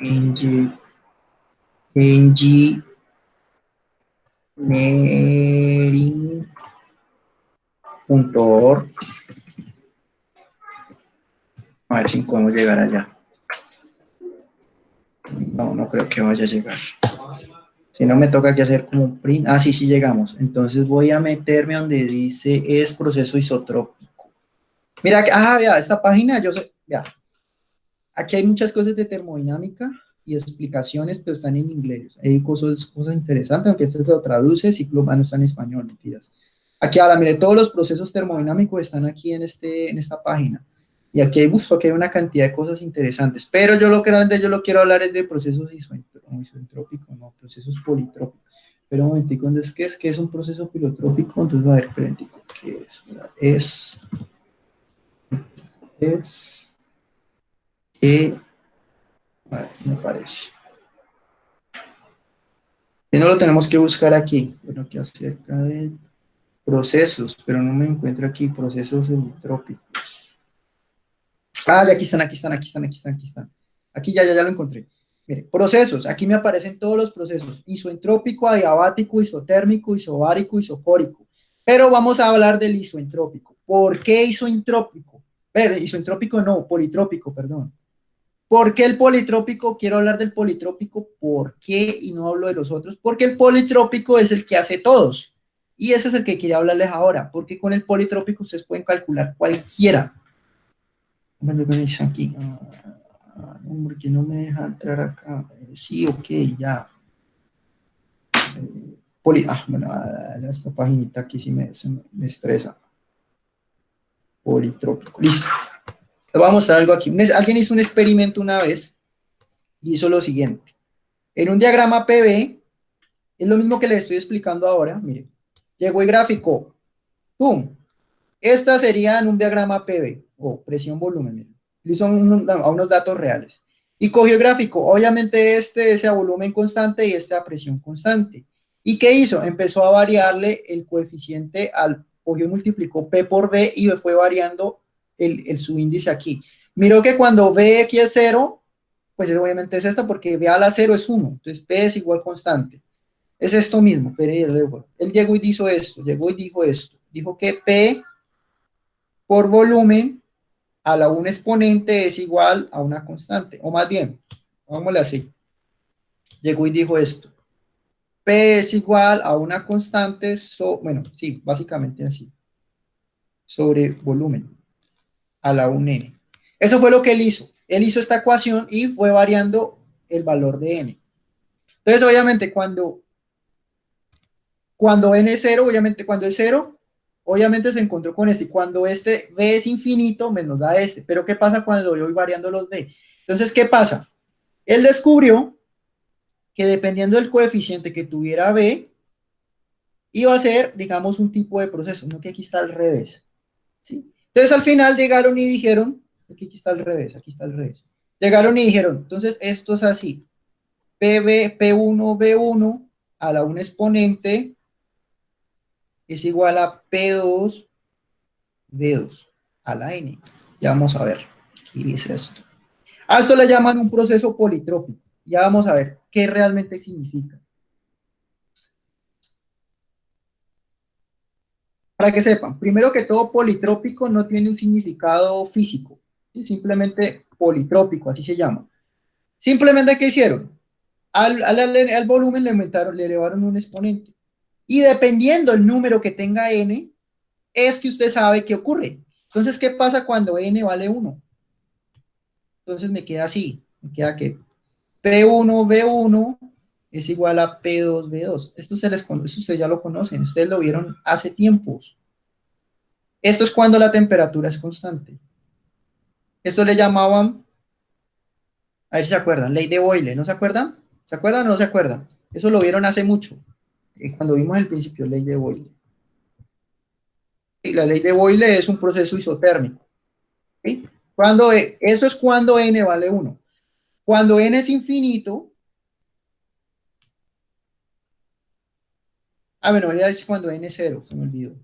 Engineering.org. A ver si podemos llegar allá. No, no creo que vaya a llegar. Si no, me toca aquí hacer como un print. Ah, sí, sí llegamos. Entonces voy a meterme donde dice es proceso isotrópico. Mira, vea, esta página, yo sé, ya. Aquí hay muchas cosas de termodinámica y explicaciones, pero están en inglés. Hay cosas interesantes, aunque esto lo traduce, ciclo humano está en español, mentiras. Aquí ahora, mire, todos los procesos termodinámicos están aquí en esta página. Y aquí hay, aquí hay una cantidad de cosas interesantes. Pero yo lo que realmente yo lo quiero hablar es de procesos isotrópicos, no, procesos politrópicos. Pero un momentico, ¿dónde es que es? ¿Qué es un proceso politrópico? Entonces, a ver, espérate, ¿qué es? Mira, a ver, me parece. Y no lo tenemos que buscar aquí. Bueno, que acerca de procesos, pero no me encuentro aquí, procesos eutrópicos. Ah, ya aquí están, aquí están, aquí están, aquí están, aquí están. Aquí ya lo encontré. Mire, procesos, aquí me aparecen todos los procesos, isoentrópico, adiabático, isotérmico, isobárico, isocórico. Pero vamos a hablar del isoentrópico. ¿Por qué isoentrópico? Isoentrópico no, politrópico, perdón. ¿Por qué el politrópico? Quiero hablar del politrópico. ¿Por qué? Y no hablo de los otros. Porque el politrópico es el que hace todos. Y ese es el que quería hablarles ahora. Porque con el politrópico ustedes pueden calcular cualquiera. Bueno, ¿qué dice aquí? ¿Por qué no me deja entrar acá? Sí, ok, ya. Bueno, esta paginita aquí sí me estresa. Politrópico. Listo. Les voy a mostrar algo aquí. Alguien hizo un experimento una vez y hizo lo siguiente. En un diagrama PV, es lo mismo que les estoy explicando ahora. Mire, llegó el gráfico. ¡Pum! Esta sería en un diagrama PV, o presión-volumen. Miren. Hizo a unos datos reales. Y cogió el gráfico. Obviamente este es a volumen constante y este a presión constante. ¿Y qué hizo? Empezó a variarle el coeficiente cogió y multiplicó P por V y fue variando su índice aquí. Miró que cuando V aquí es 0, pues obviamente es esta porque V a la 0 es 1. Entonces P es igual constante. Es esto mismo, pero él llegó y hizo esto, llegó y dijo esto. Dijo que P por volumen a la un exponente es igual a una constante. O más bien, vámonos así. Llegó y dijo esto. P es igual a una constante, bueno, sí, básicamente así. Sobre volumen a la 1n. Eso fue lo que él hizo. Él hizo esta ecuación y fue variando el valor de n. Entonces, obviamente, cuando n es 0, obviamente, cuando es 0, obviamente se encontró con este. Cuando este v es infinito, menos da este. Pero, ¿qué pasa cuando yo voy variando los v? Entonces, ¿qué pasa? Él descubrió que dependiendo del coeficiente que tuviera v, iba a ser, digamos, un tipo de proceso. No que aquí está al revés. ¿Sí? Entonces, al final llegaron y dijeron, aquí está al revés, aquí está al revés. Llegaron y dijeron, entonces, esto es así. P1, V1 a la 1 exponente es igual a P2, V2 a la N. Ya vamos a ver qué dice esto. A esto le llaman un proceso politrópico. Ya vamos a ver qué realmente significa. Para que sepan, primero que todo, politrópico no tiene un significado físico. ¿Sí? Simplemente politrópico, así se llama. Simplemente, ¿qué hicieron? Al volumen le elevaron un exponente. Y dependiendo el número que tenga n, es que usted sabe qué ocurre. Entonces, ¿qué pasa cuando n vale 1? Entonces me queda así, me queda que P1V1 es igual a P2V2. Esto ustedes ya lo conocen, ustedes lo vieron hace tiempos. Esto es cuando la temperatura es constante. Esto le llamaban, a ver si se acuerdan, ley de Boyle, ¿no se acuerdan? ¿Se acuerdan o no se acuerdan? Eso lo vieron hace mucho, cuando vimos el principio, ley de Boyle. Y la ley de Boyle es un proceso isotérmico. ¿Sí? Eso es cuando n vale 1. Cuando n es infinito, bueno, ya es cuando n es 0, se me olvidó.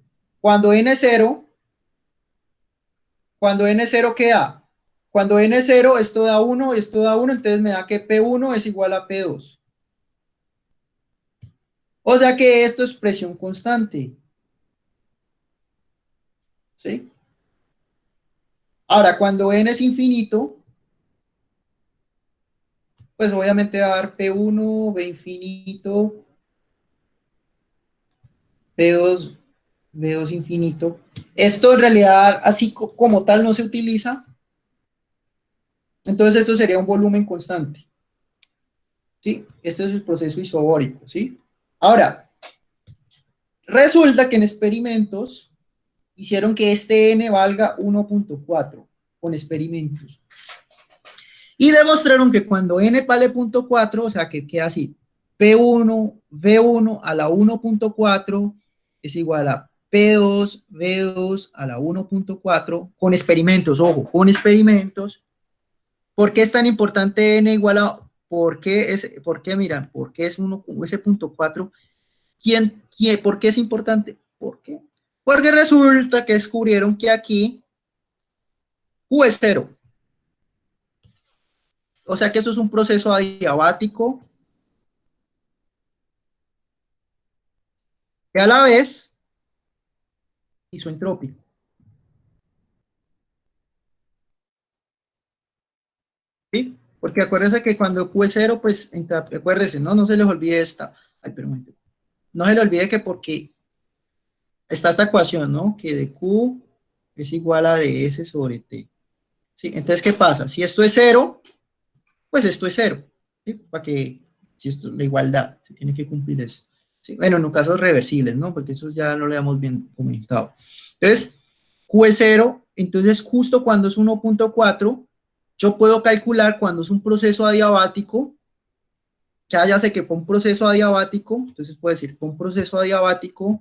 Cuando n es 0, ¿qué da? Cuando n es 0, esto da 1, esto da 1, entonces me da que P1 es igual a P2. O sea que esto es presión constante. ¿Sí? Ahora, cuando n es infinito, pues obviamente va a dar P1, V infinito, P2, V2 infinito. Esto en realidad, así como tal, no se utiliza. Entonces esto sería un volumen constante. ¿Sí? Este es el proceso isobórico, ¿sí? Ahora, resulta que en experimentos hicieron que este n valga 1.4 con experimentos. Y demostraron que cuando n vale 0.4, o sea que queda así, P1, V1 a la 1.4 es igual a P2, V2 a la 1.4 con experimentos, ojo, con experimentos. ¿Por qué es tan importante n igual a, miran, por qué es ese punto 4? ¿Por qué es importante? ¿Por qué? Porque resulta que descubrieron que aquí Q es 0. O sea que eso es un proceso adiabático que a la vez isoentrópico. ¿Sí? Porque acuérdense que cuando Q es 0, pues acuérdense, no se les olvide esta. Ay, pero no se les olvide que porque está esta ecuación, ¿no? Que de Q es igual a ds sobre T. ¿Sí? Entonces, ¿qué pasa? Si esto es 0, pues esto es 0. ¿Sí? Para que, si esto es la igualdad, se tiene que cumplir eso. ¿Sí? Bueno, en casos reversibles, ¿no? Porque eso ya no lo habíamos bien comentado. Entonces, Q es 0, entonces justo cuando es 1.4, yo puedo calcular cuando es un proceso adiabático, ya sé que para un proceso adiabático, entonces puedo decir, para un proceso adiabático,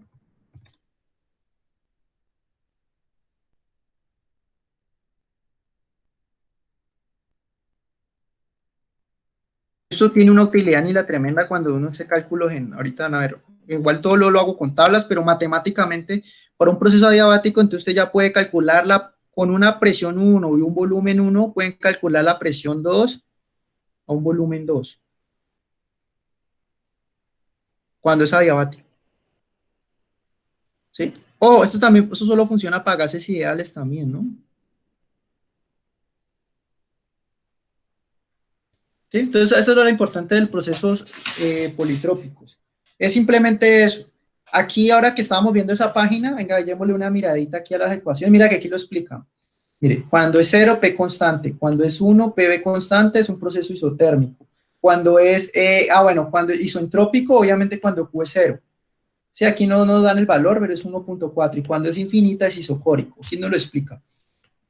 esto tiene una utilidad ni la tremenda cuando uno hace cálculos ahorita van a ver, igual todo lo hago con tablas, pero matemáticamente, para un proceso adiabático, entonces usted ya puede calcularla con una presión 1 y un volumen 1, pueden calcular la presión 2 a un volumen 2, cuando es adiabático. ¿Sí? Esto también, eso solo funciona para gases ideales también, ¿no? ¿Sí? Entonces, eso es lo importante de los procesos politrópicos. Es simplemente eso. Aquí, ahora que estábamos viendo esa página, venga, démosle una miradita aquí a las ecuaciones. Mira que aquí lo explica. Mire, cuando es 0, P constante. Cuando es 1, PV constante, es un proceso isotérmico. Cuando es, cuando es isoentrópico, obviamente cuando Q es 0. Sí, aquí no nos dan el valor, pero es 1.4. Y cuando es infinita, es isocórico. ¿Quién nos lo explica?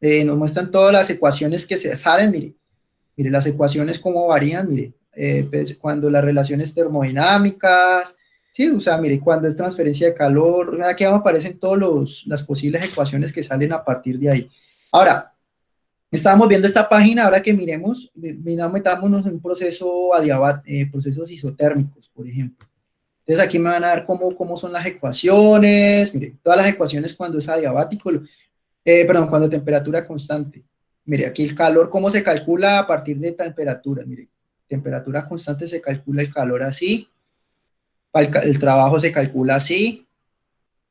Nos muestran todas las ecuaciones que se salen, mire las ecuaciones cómo varían, mire, pues, cuando las relaciones termodinámicas, sí, o sea, mire, cuando es transferencia de calor, aquí aparecen todas las posibles ecuaciones que salen a partir de ahí. Ahora, estábamos viendo esta página, ahora que miremos, metámonos en un proceso procesos isotérmicos, por ejemplo. Entonces aquí me van a dar cómo son las ecuaciones, mire, todas las ecuaciones cuando es adiabático, cuando temperatura constante. Mire, aquí el calor, ¿cómo se calcula a partir de temperatura? Mire, temperatura constante se calcula el calor así, el trabajo se calcula así,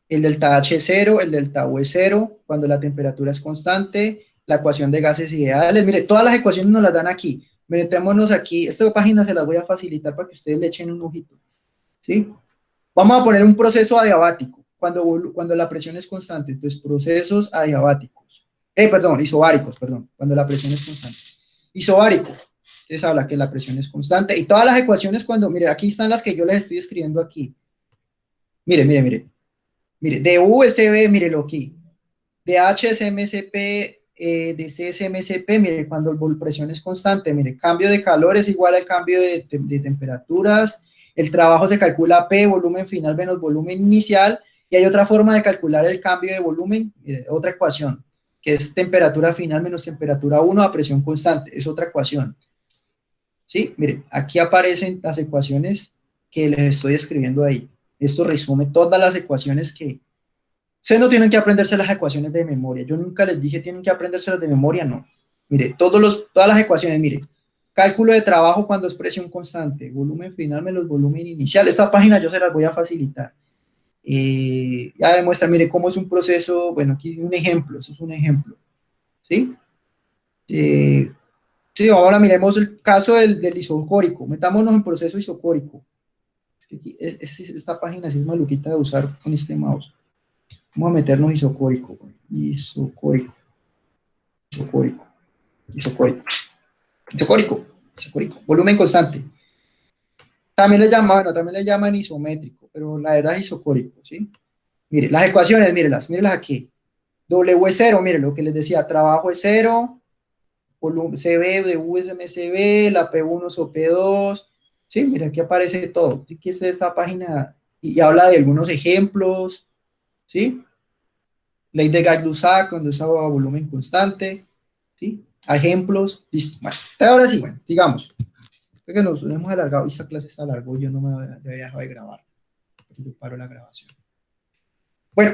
el delta H es 0, el delta U es 0, cuando la temperatura es constante, la ecuación de gases ideales. Mire, todas las ecuaciones nos las dan aquí. Metémonos aquí, esta página se las voy a facilitar para que ustedes le echen un ojito, ¿sí? Vamos a poner un proceso adiabático, cuando la presión es constante, entonces procesos adiabáticos, isobáricos, perdón, cuando la presión es constante. Isobárico, entonces habla que la presión es constante, y todas las ecuaciones mire, aquí están las que yo les estoy escribiendo aquí. Mire, de USB, mírelo aquí, de HSMCP, de CSMCP, mire, cuando la presión es constante, mire, cambio de calor es igual al cambio de temperaturas, el trabajo se calcula P, volumen final menos volumen inicial, y hay otra forma de calcular el cambio de volumen, mire, otra ecuación, que es temperatura final menos temperatura 1 a presión constante, es otra ecuación. ¿Sí? Mire, aquí aparecen las ecuaciones que les estoy escribiendo ahí. Esto resume todas las ecuaciones que... Ustedes no tienen que aprenderse las ecuaciones de memoria. Yo nunca les dije tienen que aprendérselas de memoria, no. Mire, todas las ecuaciones, mire. Cálculo de trabajo cuando es presión constante. Volumen final menos volumen inicial. Esta página yo se las voy a facilitar. Ya demuestra, mire, cómo es un proceso. Bueno, aquí un ejemplo. Eso es un ejemplo. ¿Sí? Sí, ahora miremos el caso del isocórico. Metámonos en proceso isocórico. Esta página sí es maluquita de usar con este mouse. Vamos a meternos isocórico. Isocórico. Isocórico. Isocórico. Isocórico. Isocórico. Volumen constante. También le llaman isométrico, pero la verdad es isocórico, ¿sí? Mire, las ecuaciones, mírelas aquí. W es cero, mire lo que les decía, trabajo es cero, volumen CB de USMCB, la P1 o P2, sí, mira, aquí aparece todo. Aquí es esta página y habla de algunos ejemplos, ¿sí? Ley de Gay-Lussac, cuando es a volumen constante, ¿sí? Ejemplos, listo. Bueno, ahora sí, bueno, digamos. Creo que nos hemos alargado, esta clase está largo, yo no me había dejado de grabar. Yo paro la grabación. Bueno,